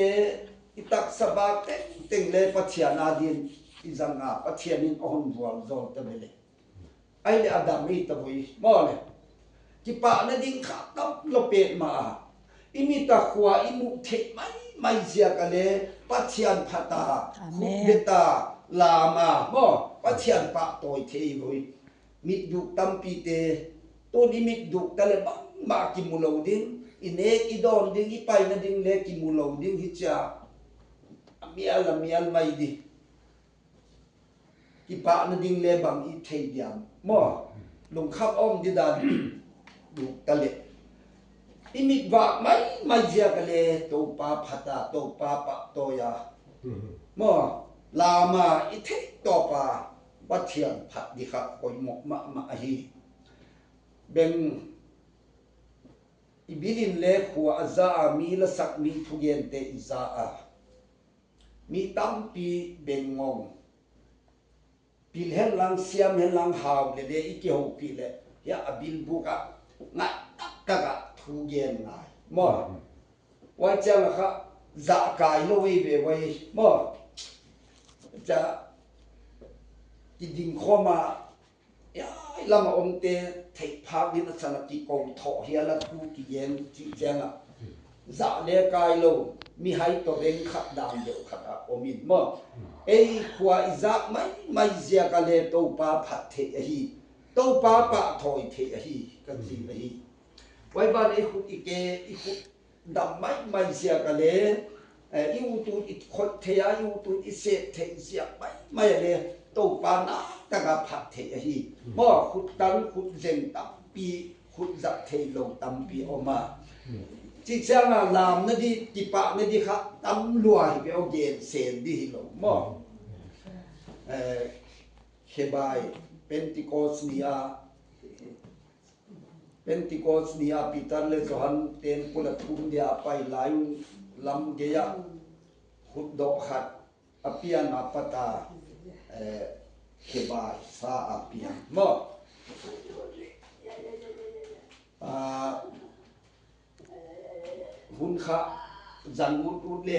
อิตักสบากเต็งเลปะเทียนาดินอิจังงาปะเทียนินออนบัวซอลตะเมเลไอเลอดัมมีตะบุยมอเลจิปะนะดิงขาตับโลเปตมาอิมิตะขวาอิมุเทไม่เสียกะเลปะเทียนพะตาคุเบตาลามามอปะเทียนปะตอยเทบุยมิดดุตัมปีเตตัวนี้มิดดุตะเลบังมากิมุโลดิงอิเนกอิดอนดิงอิไปนะดิงเลกิมุโลดิงฮิจามีอัลไม่ดิกิปะนะดิงเลบังอิเทเดียมมอลงคับอ้อมดิดาดุตะเลอิมิดวากไม่เจียกะเลโตปาพะตาโตปาปะโตยามอลามาอิเทโตปาปะเทียนผัดดิคะกอยมกมะฮีเบงอิบิลินเลขัวอาซามีละสักมีทุเยนเตอิซามีตัมปีเบงงงปีเฮลังเซียมเฮลังหาวเลเดอิเกโฮปีเลยาอบิลบุกะงะตักกะทุเยนนายมอไว้จังคะซากายโลวีเบไว้มอจะกิดิงข้อมายาลำองเตเทพาวินสนกิกงทอเฮียละทูกิเยนจิเจงะซาเลกายโลมีให้ตัวเร่งขัดดามเดียวขัดอมินมอเอขวาอิซักไม่เสียกะเลโตปาผัดเทฮีโตปาปะถอยเทฮีกันจีฮีไว้บ้านอีขุดอีเกอีขุดดำไม่เสียกะเลอีอุตุอีขดเทียอีอุตุอีเศษเทเสียไม่เลโตปานาตะกะผัดเทฮีมอขุดตันขุดเซงตัมปีขุดจักเทโลตัมปีออกมาจิเจ้าน่ะลามนะดิจิปะนะดิคะตัมลวยไปเอาเกนเซนดิโลมอเคบายเป็นติโกสเนียปีตันเลสหันเต็นปุลทุมเดียไปหลายลำเกียขุดดอกขัดอเปียนาปตาเคบายซาอเปียมอหุ่นขะจันมุดอุดเล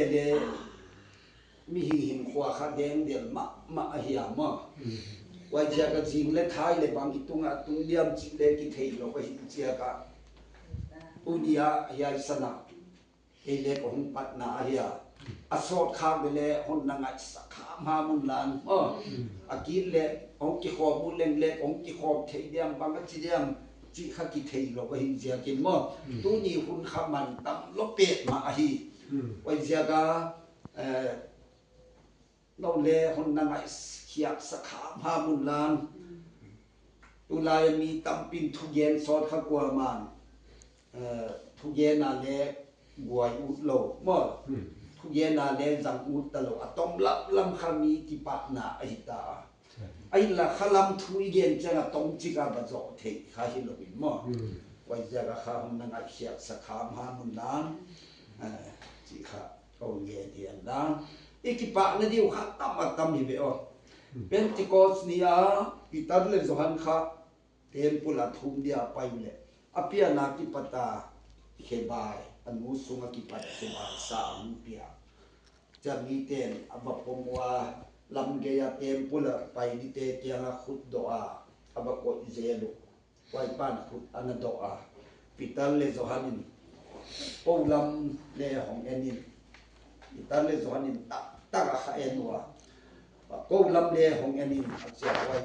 มีหินขวาขะแดงเดียนมะเฮียมอไว้เจียกะจิงและท้ายเลยบางอีตุงเดียมจิเลกิเทยเราก็หินเจียกะอุดิยาเฮียสนะเอเลกของปัตนาเฮียอสอดข้างเลหนนังไงสักขามามุนลานอากิเลองกิขอบมุเลงเลองกิขอบเทเดียมบางก็จิเดียมจิขกิเทยเราก็หินเจียกินมอตัวนี้หุ่นขับมันตั้มลบเป็ดมาฮีไว้เจียกะเราเลหนนังไงเขียกสักขามามุนลานตุลายมีตั้มปินทุเยนสอดขกวมันทุเยนนาเลกวยอุดโลมอทุเยนาเลจังอุดตะโลอะตอมลับลำคามีกิปะนาไอตาไอละขลัมทุเยนจังอะตองจิกาบะจอเทคาฮิโลวิมอไว้จะกะคาหุนนังไอเขียกสักขามามุนลานจิกาโอเยเดียนดานอีกิปะนะดิวขัดตัมฮิเบอเป็นติโกสเนียปิตันเลโซหันคะเตมปุลทุมเดียไปเลอเปียนากิปตาเคบายอันมูสุงกิปัตเคบายสามุเปียจะมีเตนอบปมวาลำเกียเตมปุลไปดิเตเตียงขุดโดอาอบกอิเซลุไว้ปานขุดอันโดอาปิตันเลโซหันินปูลำเลหองเอนินปิตันเลโซหันินตักขาเอนัวปูลำเลหองเอนินอาเจียไว้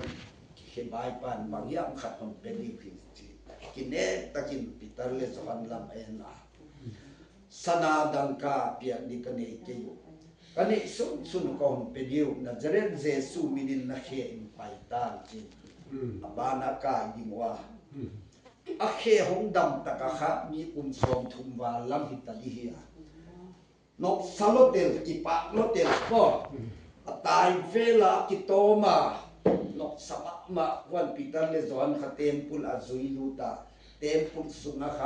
เคบายปานบางอย่างขัดมันเป็นดิพิจิกินเอตะกินปิตาเลสวันลำเอนาสนาดังกาเปียดิกันเอเกยุกันเอสุนกองเป็นยูนาจเรนเจสูมินินนักเขอินไปตานจิบานากายิงว่าอเคหงดำตะกะขะมีอุนสอมทุมวาลำหิตาลิเฮียนกซาโลเตลกิปะโลเตลก็ตายเวลากิโตมานกสมัครมาวันปีตันเลสวันขเต็มปุลอาซุยลูตาเต็มปุลสุนัข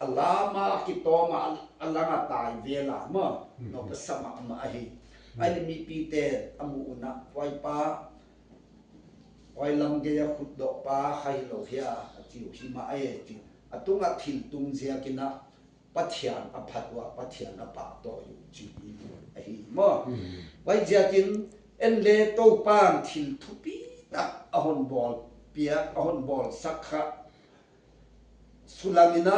อัลลามากิโตมาอัลลางตายเวลามานกสมัครมาฮีไอ้มีปีเตอมูนะไว้ป้าไว้ wai lam ge ya khut do pa khai lo hia chiu hi ma ai chi atunga thil tung zia kina pathian aphatwa pathian apa to yu chi ai mo wai zia kin en le to pan thil thupi tak ahon bol pia ahon bol sakha sulamina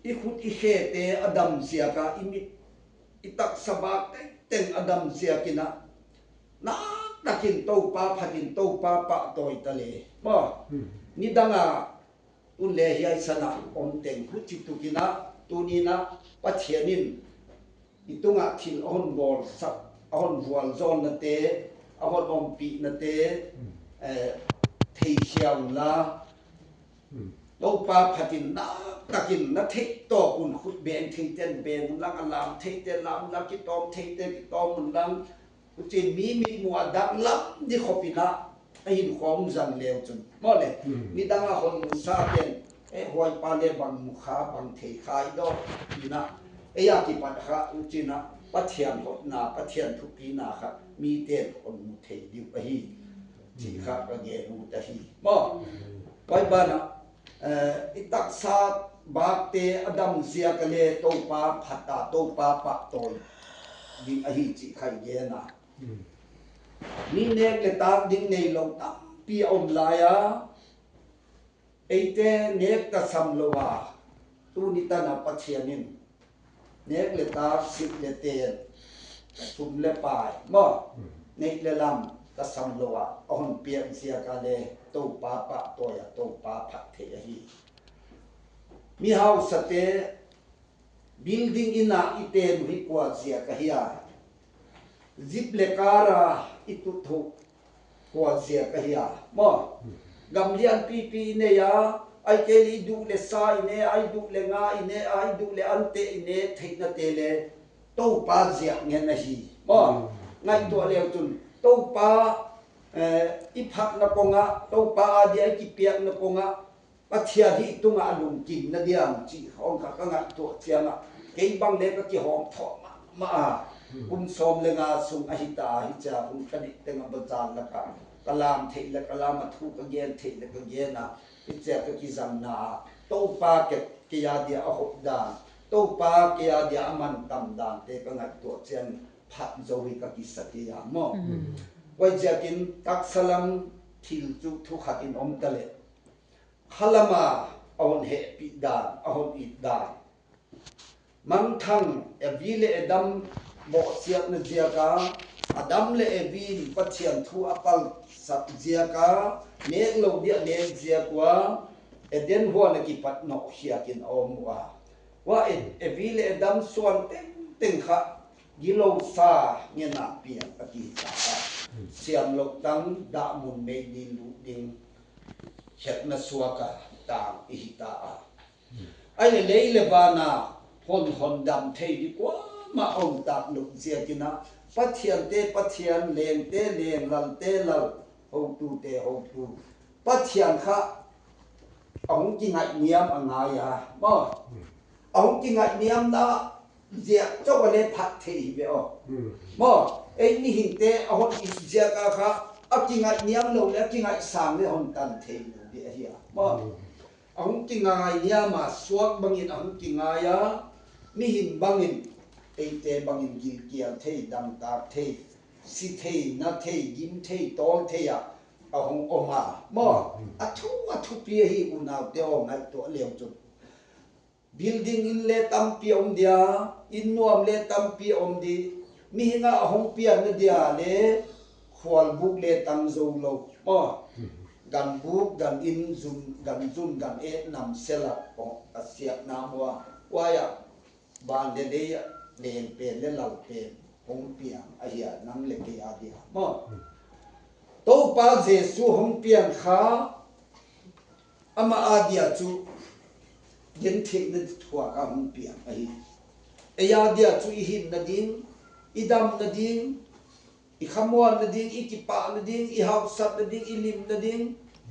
ikhut ihete adam zia ka imit itak sabak teng adam zia kina na takin to pa phatin to pa pa toy tale mo ni danga un le hiai sana om teng khu chi tu kina tunina pathianin itunga thil on bol sak on wal zon na te ahon om pi na te thei xiang la to pa phatin na takin na thei to kun khut ben thei ten ben lang alam thei ten lam la ki tom thei ten ki tom mun lang chin mi mu adak lam di khopina ahin khom jang lew chun mo le ni danga hon sa ten hoi pa le bang mu kha bang thei khai do ina ya ki pa kha uchina pathian hot na pathian thu pi na kha mi ten on mu thei diu a hi chi kha ka ge nu ta hi mo wai ba na itak sa bak te adam zia ka le to pa phata to pa pa toy di a hi chi khai ge na ni nek le tak ding nei lo tam pi om la ya eite nek ta sam lo wa tu ni ta na pathianin nek le ta sip le te sum le pai mo nek le lam ta sam lo wa on pian sia ka le to pa pa to ya to pa phat the hi mi house te building ina iten hi kwa sia ka hiya zip le kara itu thu kwa sia ka hiya mo gamlian pi ne ya ai ke li du le sa ine ai du le nga ine ai du le ante ine theina te le to pa zia ngen na hi mo ngai to le chun to pa iphak na ponga to pa adi ai ki piak na ponga pathia hi tunga lung kin na diam chi hong kha ka ngai to chianga ke bang le ka ki hong tho ma kum som le nga sum a hi ta hi cha hum kani tenga bazar la ka kalam thei la kalam thu ka gen thei la ka gen na icha ka ki zam na to pa ke ya dia a hok da to pa ke ya dia aman tam dan te ka ngai to chen phat zo hi ka ki sati ya mo wai jakin tak salam thil chu thu khatin om tale khalama on he pi dan ahon I dan mang thang evile edam bo siat na zia ka adam le evin pathian thu apal sat zia ka nek lo dia ne zia kwa eden ho na ki pat no hia kin om wa evile edam suan teng kha gilo sa nge na pia aki sa siam lok tang da mun me ni lu ding het na suaka tang ihita ai le le bana hon dam thei di kwa ma om tak lu zia kina pathian te pathian leng te leng lal te lal ho tu te ho tu pathian kha ong ki ngai niam anga ya mo ong ki ngai niam na zia cho le phat thei be o mo ei ni hin te ahon I zia ka kha aki ngai niam lo le ki ngai sam le hon tan thei di a hi mo ong ki ngai niama suak bangin ong ki ngai ya mi hin bangin eite bangin gil kial thei dam ta thei si thei na thei gim thei tol thei ya ahong oma mo athu pi hi unaw te o ngai to lew chu building in le tam pi om dia in nuam le tam pi om di mi hinga ahong pi an dia le khwal buk le tam zo lo mo gan buk gan in zum gan e nam sela o asia na wa ya ban de len pen le lau pen hong piang a hiya nang le ke a dia mo to pa jesu hong piang kha ama a dia chu yen thek na thua ka hong piang a hi e ya dia chu I hin na ding idam na ding I khamwan na ding I kipa na ding I hausat na ding I lim na ding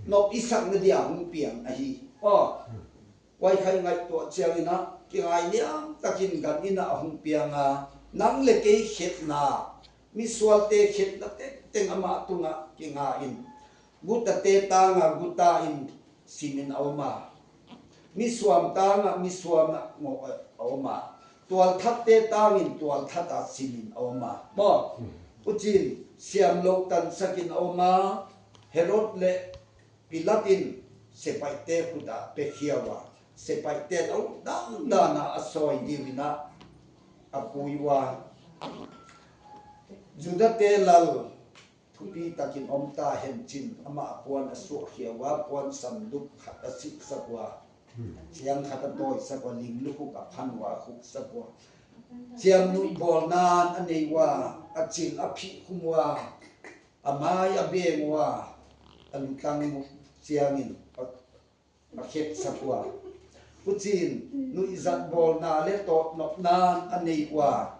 no isak na dia hong piang a hi wai khai ngai to chiang ina ki ngai niam takin gan ina ahung pianga nang le ke het na mi sual te khet la te teng ama tunga ki nga in guta te ta nga guta in simin awma mi suam ta nga mi suam ngo awma tual that te tangin tual thata simin awma mo uchin siam lo tan sakin awma herod le pilatin sepai te kuda pe khiawa sepai te au dang dana asoi divina apuiwa juda te lal thupi takin omta henchin ama puan asu khiawa puan samduk khat asik sakwa siang khata toy sakwa limluku ka phanwa khu sakwa siam nu bol nan aneiwa achin aphi khumwa amai abengwa alutang mu siangin akhet sakwa puchin nu izat bol na le to nok nan aneiwa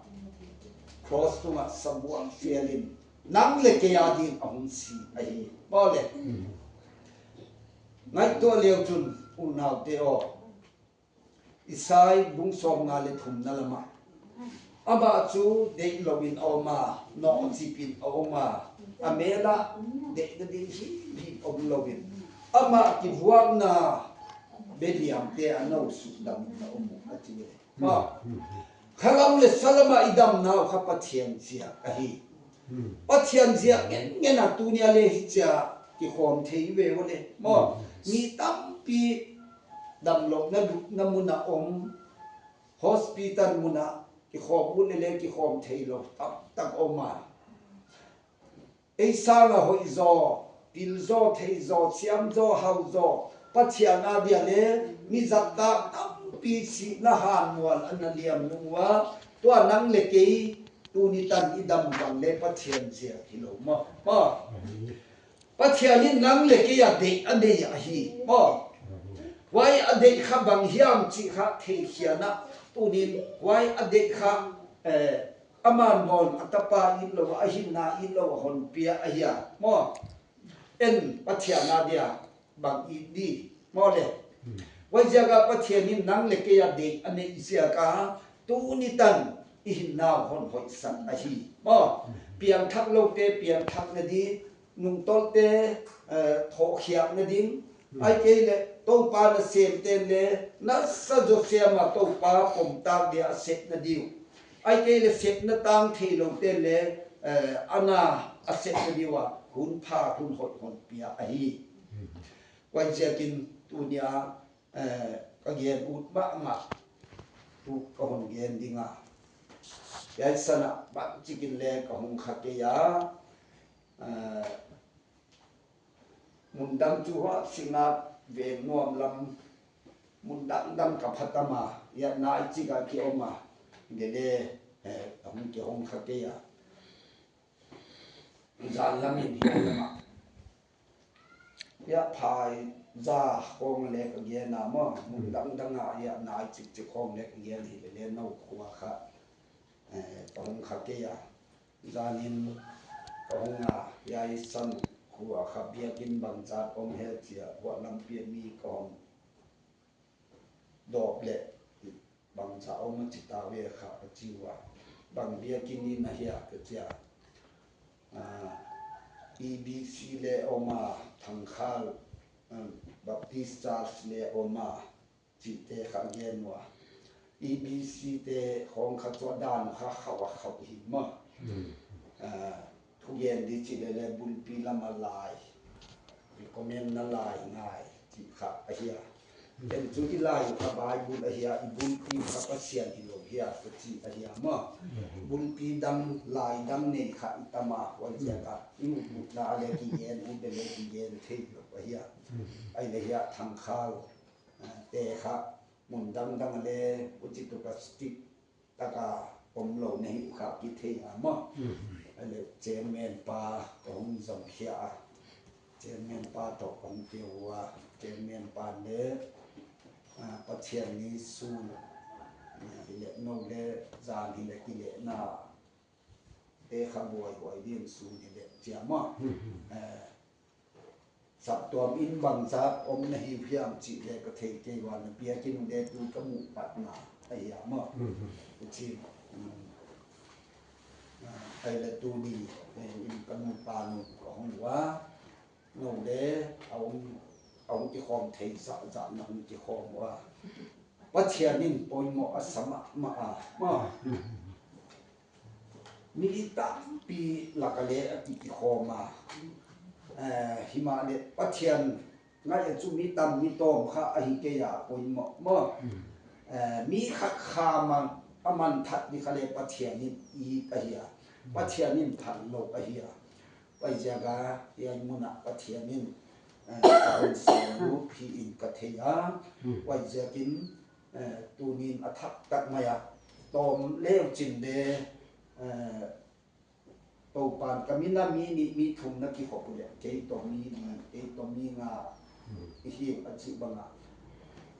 cross tunga sambuang fialin nang le ke yadin ahun si ai bole ngai to leo chun unaw te o isai bung som na le thum na lama aba chu de login oma no chipin oma amela de din hi ob login ama ki vuak na beliam te ano su dam na omu ati ma khalam le salama idam na kha pathian sia ahi pathian sia ngen na tunia le hi cha ki khom thei we wole mo mi tampi damlok na muna hospital muna ki khom mun le ki khom thei lo tak oma ei sala hoi zo pil zo thei zo chiam zo hau zo pathiana dia le mi zakta tampi si na han wal analiam nuwa to nang le ke tu ni tan idam bang le pathian sia kilo ma pathianin nang le ke ya de ade ya hi mo wai ade kha bang hiam chi kha the khiana tunin wai ade kha aman bon atapa in lo ahin na in lo hon pia ahia mo en pathiana dia bang i di mo le wai jaga pathianin nang le ke ya de ane isia ka tu ni tan ihin na hon hoi san ahi mo piang thak lo te piang thak na di nung tol te tho khiak na din ai ke le to pa na sem te le na sa jo sema to pa pom ta dia set na diu ai ke le set na tang thei lo te le ana a set na diwa hun pha hun hot hon pia ai wai jakin tunia ka gen ut ba ma tu ko hon gen dinga yai sana ba chikin le ka hung khate ya mundam chuwa singat ve nuam lam mundam dam ka phatama ya nai chi ka ki oma gele amun ke hong khate ya zan lam in lama ya phai za hong le ka ge na ma mundam danga ya nai chi chi hong le ge ni le no khuwa kha hong khate ya zanin konga yai san khuwa khabia kin bang chat om he chia wa lam pia mi kom dok le bang cha om chita we kha chiwa bang bia kin ni na hia ka chia EBC le oma thangkhal Baptist Church le oma chi te kha genwa EBC te khong kha chwa dan kha khawa khaw hi ma thu yen di chi le bul pi lama lai recommend na lai ngai chi kha ahia en chu i lai kha bai bul ahia I bul pi kha pa sian hi lo hia ka chi ahia ma bul pi dam lai dam ne kha itama wal ja ka in na le ki yen u de le ki yen thei lo ahia ai le hia thang khal te kha mun dang dang le uchi to ka stick taka om lo nei kha ki thei ma ale chairman pa kong zong khia chairman pa to kong tiwa chairman pa le pathian ni su le no le zan hi le ki le na te khaboi hoi din su ni le chiama sap tom in bang chat om na hi phiam chi le ka thei ke wan pia kin le tu ka mu pat na ai ya ma chi ai le ตูนีอินกันปานของว่าโนเดเอาที่ของไทยสะจานนที่ของว่าปัจเจียนินปอยหมอสมะมามีตั้งปีหลักเลที่ของมาหิมาเลปัจเจียนง่ายจุมีตั้มมีตอมข้าอหิเกียปอยหมอมามีขัดขามันมันทัดดิคาเลปัจเจียนินอีกะเฮียปัจเจียนินพันโลกะเฮียไปจากายังมุนักปัจเจียนินเป็นสองรูปที่อินกัทยาไว้จะกินตูนินอัฐตักมายาตอมเลี้ยวจินเดโตปานกามินามีทุมนักกิขบุเดเกยตอมีเกยตอมีงาฮิวอจิบัง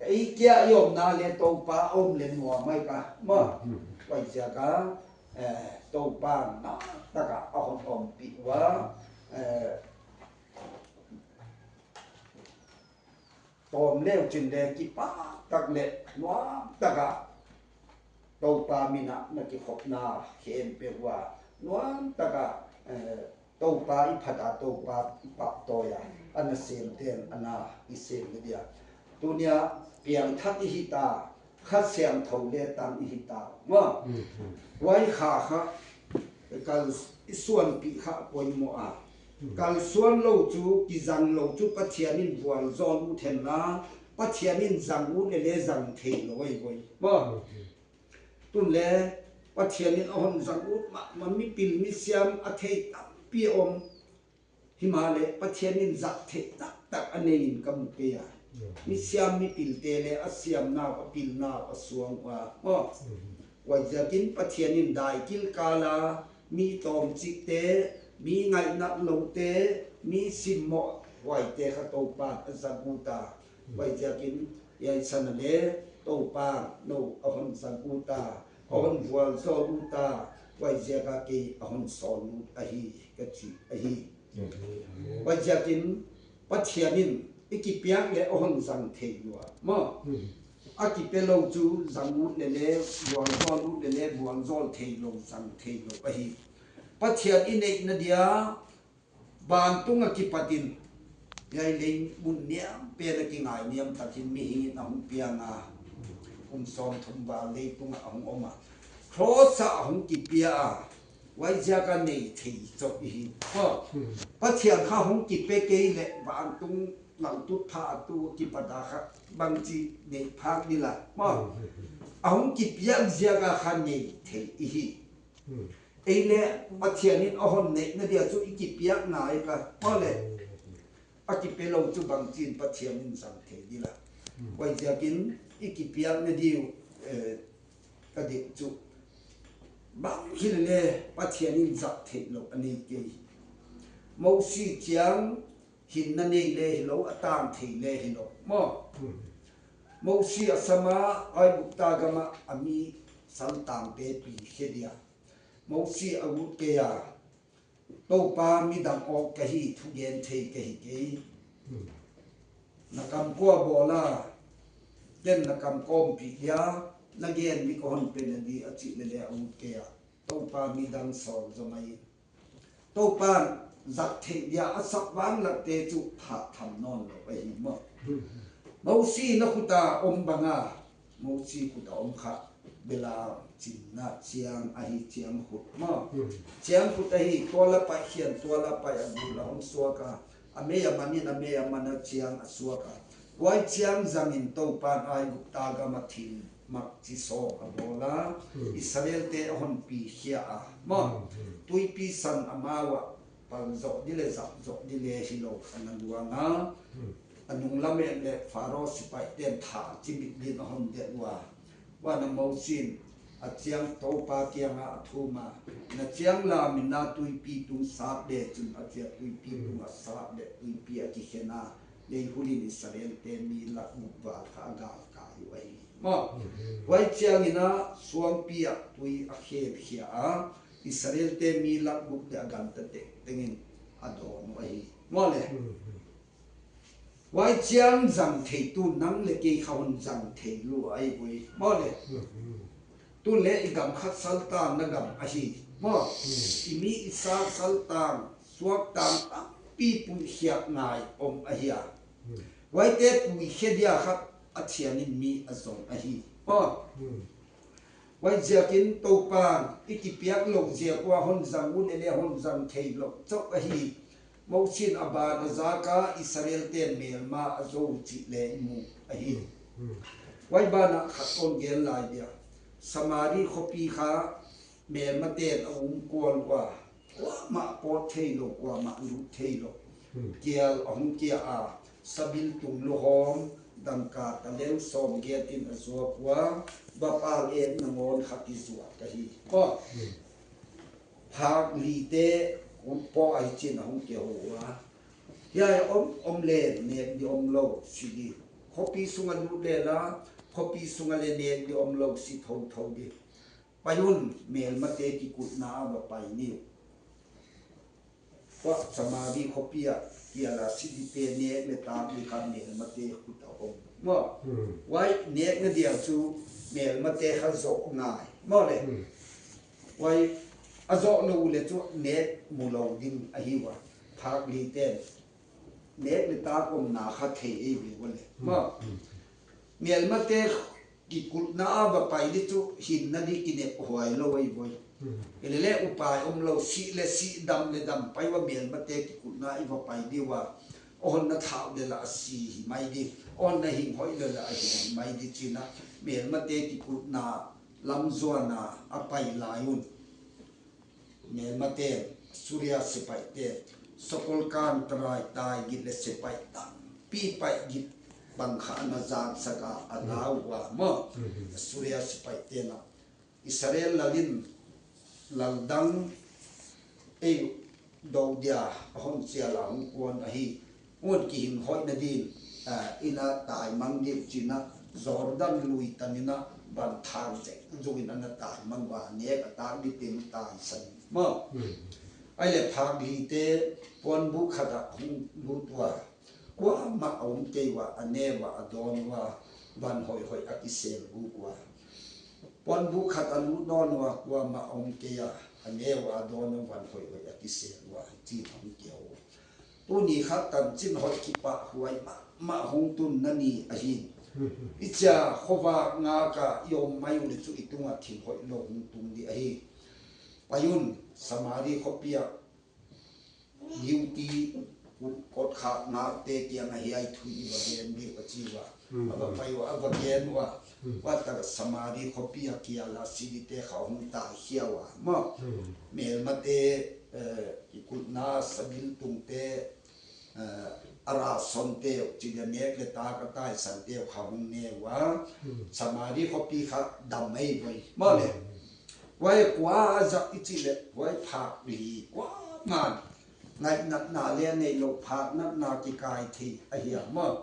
ไอ้เกียยอมนาเลโตปาอมเลนัวไม่กะมาไว้จะกาโตปานนะตะกะเอาหอมปีว่าตอมเลี้ยวจินเดกิปาตักเล็นัวตะกะโตปามินะนักกิขบนาเขียนเปว่านัวตะกะโตปาอิพัดาโตปาอิปะโตยาอันเสียมเตียนอันนาอิเซมเดียตัวเนี้ยเปียงทัดอิหิตาคัดเสียงเท่าเลตังอิหิตาว่าไว้ขาค่ะการส่วนปีขาปอยโมอาการส่วนโลจูกิจังโลจูปัจเจียนินบัวจอลูเทนนาปัจเจียนินจังอูเลจังเทลไว้ว่าตุนเลปัจเจียนินอ่อนจังอูมันมีปิลมีเสียมอเทตับปีอมหิมาเลปัจเจียนินจักเทตักอันเนินกำเปียมีเสียมมีปิลเตเลอเสียมนาอปิลนาอสวงว่าว่าจะกินปัจเจียนินได้กิลกาลามีตอมจิกเตมีไงนักลงเตมีสิมอไว้เตขโตปานอัสังกูตาไว้จะกินยายสันเลโตปานโนอหนสังกูตาอหนวัวโซลูตาไว้จะกะกีอหนสอนอหิกะจิอหิไว้จะกินปัจเจียนินอิกิเปียกเลอหนสังเทยัวมออากิเปโลจูสังอูเลบัวโซลูเลบัวโซลเทโลสังเทโลอหิปัจเจียนอินเอกนาเดียบางตุงกิปตินยายเลงบุญเนียเปียกิงายเนียมตักินมีหินองเปียงาซอมทุมบาเลตุงองอมาโครสะองกิเปียไว้จะกันในที่จบอีก็ปัจเจียนข้าองกิเปเกยเลบางตุงหลังตุพาตูกิปดาครับบางจีในภาคนี่ละว่าองกิเปียจะกันขันในที่อีไอ้เนี่ยปัจเจียนนี่เอาหนเนนั่นเดียวจุอีกิเปียกหนายกันเพราะเลยอากิเปโลจุบางจีนปัจเจียนนี่สังเทนี่ละไว้จะกินอีกิเปียกนั่นเดียวกระเด็กจุบางทีเลยปัจเจียนนี่จับเทโลอันนี้เกยมอสีเจียงหินนั่นเองเลยโลตามเทเลยโลมอสีสมาไอบุตรกามะอามีสันตามเปปีเฮียมอสีอาวุธเกียโตปามีดังออกกะฮีทุเย็นเทกะฮีเกยนักกัวโบลาเล่นนักกอมปียานักเรียนมีคนเป็นดีอาชีพเลอาวุธเกียโตปามีดังสอนจะไม่โตปาจักเทียอาศักวางหลักเตจุถาทำนอนไปมั่งมอสีนักขุตาอมบังอาโมซีขุตาอมขะเวลาจินนาเชียงอหิเชียงขุดมาเชียงขุดอหิตัวละไปเขียนตัวละไปอันดูละอมสัวกาอเมยมันนี่อเมยมันเชียงสัวกาไว้เชียงจังินโตปานไอบุตากามาทินมักจิโซอโบลาอิสราเอลเตอหนปีเฮียมาตุยปีสันอมาวะปังจบดิเลจับจบดิเลฮิโลอันนั้นดวงนะอันนุงละเมเลฟาโรสิไปเต็มถาจิบิดินอหนเดว่านโมซินอาเจียงโตปาเกียงอาทูมานาเจียงลามินาตุยปีตุงสาบเดจุนอาเจียตุยปีตุงสาบเดตุยปีอากิเขนาในหุลินิสราเอลเตมีลักมุบาขากากายไว้มาไว้เจียงนะสวงปีอาตุยอาเขบเขียอิสราเอลเตมีลักมุบเดกันตะเตติงินอดอนไว้มาเลยไว้เจียงจังเทตุนังเลกีเขาจังเทลูไอ้ไว้มาเลยตุเละอีกำขัดสัลตานนักำอาชี บ่อีมีอิสาสัลตางสวกตางปีปุเฮียงายอมอะเฮียไว้เตปุเฮียเดียครับอาเทียนินมีอซงอะฮีบ่ไว้เจียกินตูปานอิกิเปียกลงเจียกว่าหนจังอุนเอเลหนจังเทยลกจกอะฮีมอชินอบาดซากาอิสราเอลเตนเมลมาอโซจิเลมูอะฮีไว้บานะขัดอนเกลลายเดียสมารีคปีขาเมลมาเตนอุมกวนว่ามาปอเทยลกว่ามาลุเทยลกเกียลองเกียอาสบิลตุมลุหอมดังกาตะเลวสอมเกียตินอซัวกว่าบาปาเอ็นงอนขักิซัวกะฮีก็ภาคลีเตอุปอไอจินองเกียวว่ายายอมเลนเนดิอมโลสิดีคอปีสุงลุเลละคอปีสุงเลเนดิอมโลสิทงทงดิไปยุ่นเมลมาเตกิกุนาบไปนิวว่าสมาดีคอปีอะเกียละสิดิเตเนเลตามีการเมลมาเตกุตาอมว่าไว้เนกเดียวจูเมลมาเตขจกง่ายมาเลยไว้อจกนูเลจูเนกมูลดินอหิวะภาคลีเตนเนกเลตาอมนาคาเทเอวิวเลยมาเมลมาเตกิกุนาบไปดิจูหินนัดีกินเนหวยลอยบ่อยเอเลอุปายอมเราสีเลสีดำเลดำไปว่าเมลมาเตกิกุนาอีว่าไปดีว่าออนนัทาวเดละสีไม่ดีออนนหิงหอยเดละหิงไม่ดีจีนะเมลมาเตกิกุนาลำจวนนาอไปลายุนเมลมาเตสุริยะสิไปเตสกุลการตรายตายกิเลสิไปตังปีไปกิบังขานาจางสกาอลาวว่ามะสุริยะสิไปเตนะอิสราเอลลลินลังดังเอดาวเดียหงเสียหลังกวนอหิงวดกินหอยนดินอินาตายมังดิบจีนะจอร์ดันลุยตันินะบันทางเจจูอินันตายมังว่าเนกตาดิเตมตายสันมะไอเล่ภาคดีเตปอนบุขดาหงลุดว่ากว่ามาอมเกว่าอเนว่าอดอนว่าบันหอยหอยอกิเซลบุกว่าปอนบุขดาลุดอนว่ากว่ามาอมเกียอเนว่าอดอนบันหอยหอยอกิเซลว่าจีนหงเกียวตัวนี้ขัดกันจินหอยกิปะหวยมาหงตุนนันนี่อหินอิจาขวางากะยมมาอยู่ในจุดตุงะถิ่นหอยลงตุงดีอหิปยุนสมาดีขบียยิวตีกดขานาเตเกียงให้ไอทุยว่าเรียนดีกว่าจีว่าว่าไปว่าเรียนว่าแต่สมาดีขบียเกียลาสิเตเขาหงตาเขียวอ่ะมาเมลมาเตอิกุนาสบิลตุงเตอาราสนเตอจีเดียเนกเลตากระต่ายสันเตอเขาหงเนว่าสมาดีขบีเขาดำไม่ไว้มาเลยไว้กว่าจะอิจิเลไว้ผักดีกว่างานในนัดนาเลียในโลกผักนัดนากิกายทีไอเหี้ยมั้ง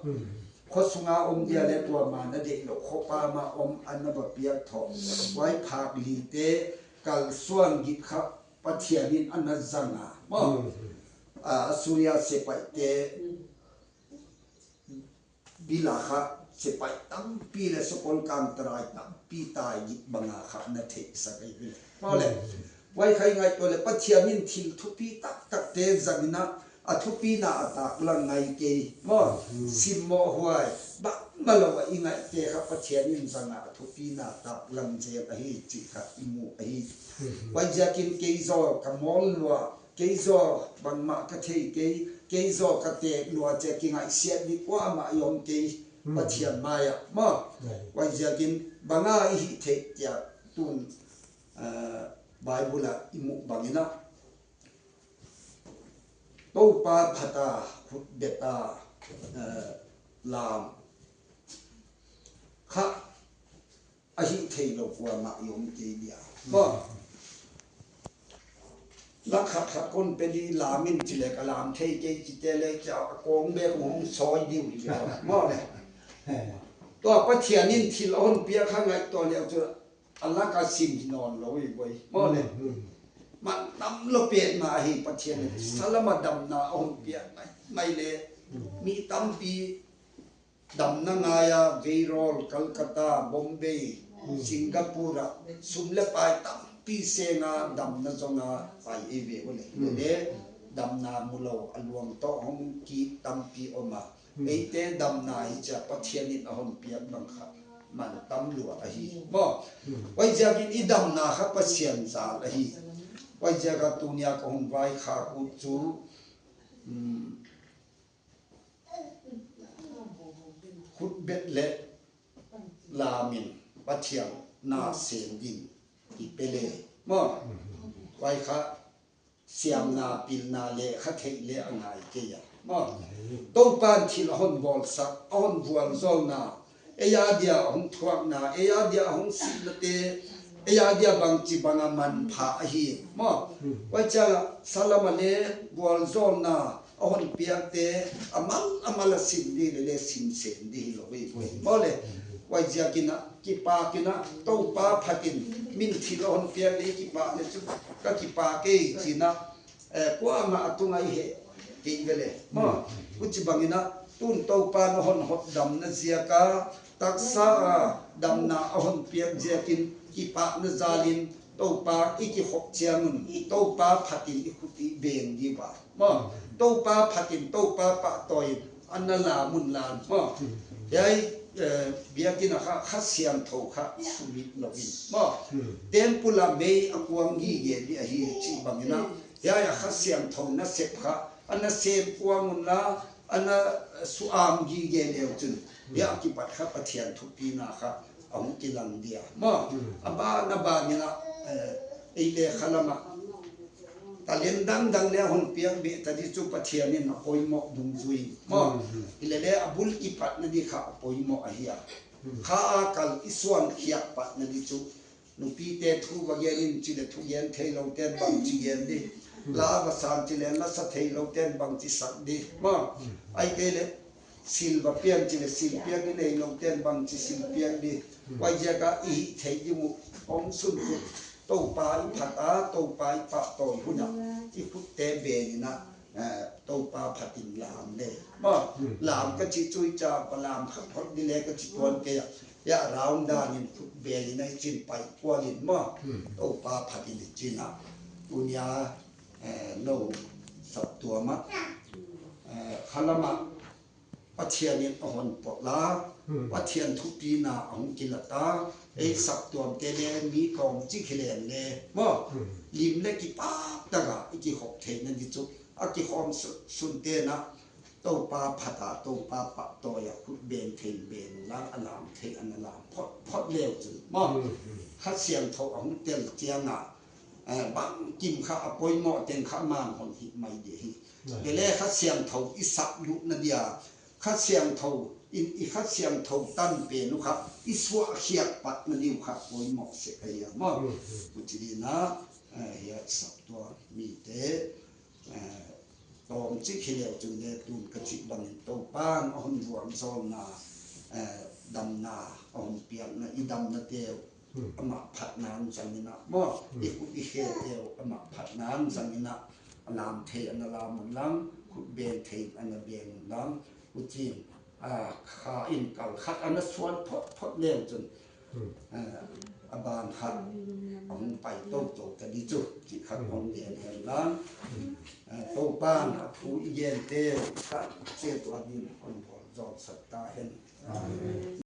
โคสุงาอมเดียเลตัวมาณเด็กโลกโคปามาอมอันนบเปียทองไว้ผักดีเตกัลส่วนกิขะปัจเจียนินอันนั้นจังอ่ะมั้งสุริยะเสไปเตบิลาขะเสไปตั้งปีและสกุลการตรายตั้งปีตายยิบังอาขะนัทเทสักอีกเพราะอะไรไว้ใครไงตัวเลยปัจเจียนินทิลทุปีตักเตจังนะอัทุปีน่าตักลังไงเกยมั้งสิมโมหวยบักมาลว่าอีไงเตะครับปัจเจียนินจังอ่ะทุปีน่าตักลังเจียไอจิครับอิมูไอไว้จะกินเกยโซกับมอลว่าเกยโซบังมากระเทยเกยโซกระเตะลัวจะกินไอเสียดีกว่ามายอมเกยปัจเจียนมาอ่ะมั้งไว้จะกินบังอาอิเทจะตุนไบเบิลอิมุบังนะโตปาพัตาขุดเบตาลามขะอหิเทโลกว่ามายมเกียก็ลักขัดขัดคนเป็นดีลามินจิเลกลามเทเกจิเตเลจะโกงเบกหงซอยดิวอีกแล้วง้อเลยตัวปัจเจียนินทิลอนเปียข้างไงตัวเลี้ยวจะอัลลักาซิมนอนลอยบ่อยง้อเลยมันนำโลเปียมาให้ปัจเจียนสลามดำนาอนเปียไม่เลยมีตั้มปี ดำนางายาเวโรลคัลคัตตาบอมเบย์สิงคโปร์สุมเลปายตัมปีเซงาดำนาจงาไปเอเวโอเลเดดำนามุโลอลวงโตหงกีตัมปีอมาเอเตดำนาฮิจะปะเทียนินอหนเปียกบังคับมันตำลัวอหีบ่ไว้จากอิดำนาขับปะเชียนซาอหีไว้จากตุเนียของไว้ขากุจูขุดเบ็ดเละลามินปะเทียงนาเซนดินอีเปเลบ่ไว้ขาเสียมนาปิลนาเลขะเทเลอังไงเกียบ่ต้องปานที่หนวอลสักอ่อนวอลโซนาเอียเดียหงทวงนาเอียเดียหงสิลเตเอียเดียบางจีบังมันพาหีบ่ว่าจะสลามเลวอลโซนาอ่อนเปียเตอามัลสินดีเลสินเซนดีโลเว้ยบ่เลยว่าจะกินะกิปากินะตองปาพักินมินที่อ่อนเปียเลกิปาเลจุก็กิปาเกจินะกว่ามาตุงไอเฮกิเวเลบ่กุจิบังนะตุนตองปาโนหนหดดำนะเสียกาตักษาดำนาอ่อนเปียเจกินกิปานะซาลินตองปาอีกิหกเจียงุนตองปาพักินอีคุติเบงดีบ่บ่ตองปาพักินตองปาปะตอยอันนาลามุนลานบ่ยายเบียกินะขัดเสียงโถขะสุมิตลวินบ่เต็มปุลาเมย์อกวงกีเกดีอหีจิบังนะยายขัดเสียงโถนะเสพขะอันนะเสพกวงมุนลาอันนะสุอามกีเกเลวจุนยากิปัดขะปะเทียนทุปีนาขะเอากิลังเดียบ่อบานะบานี่นะไอเลขะละมะตะเลนดังแล้วหนเปียกเบตะดิจุปะเทียนินอปอยหมอกดุงซุยบ่อิเลอบุลกิปัดนะดิขะอปอยหมอกอะเฮียข้าอากัลอิสวนเขียปัดนะดิจุนุปีเตทูวะเยลินจิเลทุเยนเทโลเตนบังจิเยนดิลาบะซานจิเลนะสะเทโลเตนบังจิสักดิบ่ไอเกเลสิลบะเปียนจิเลสิลเปียงนี่โลเตนบังจิสิลเปียงดิไวเจกะอีเทยิมุองสุนกุโตปายผัดอาโตปายปะโตหุ่นที่พุทเตเบนี่นะโตปาผัดินลามเด้บ่ลามก็จิจุยจาปลามขับพดดิเลก็จิตวนเกยยะราวดานินพุทเบนี่ในจินไปกว่าลินบ่โตปาผัดินจินะปุญญาโนสับตัวมะคลมะปะเทียนินอหนปอลาปะเทียนทุปีนาองกิลตาไอสับตัวเตเลมีกองจิเคเลนเลบ่ลิมเลกิปาตะกะอีกิหกเทนันดิจุอากิหอมสุนเตนะโตปาผัดาโตปาปะโตยะพุเบนเทนเบนลาอลามเทอันลามพอดเลวจุบ่คัดเสียงโทองเตลเจียงะบังกิมข้าอปอยหมอเต็งข้ามานหนหิไม่ดีเดเลคัดเสียงโทอิสับยุนะเดียคัดเสียงโทอีคัดเสียงโทตันเปนุครับอิสวะเขียปัดนะดิวครับปอยหมอเสกยามอกุจิดีนะเฮียสับตัวมีเตตอมจิเขียวจึงเดตุนกระจิบังโตป้านอหนหวงโซนาดำนาอหนเปียกนะอีดำนะเตียวอมาผัดน้ำสังนินะบ่อีกุอีเขเตียวอมาผัดน้ำสังนินะลามเทอันลามมันลังขุดเบนเทอันเบนลังกุจินขาอินกัลขัดอันส่วนพดเลี้ยงจนอบานขัดของไปโต้โจกันดิจุจิขัดของเดียนเห็นล้านโต้บ้านผู้เย็นเตขัดเสียตัวดินคนพอจอดสัตตาเห็น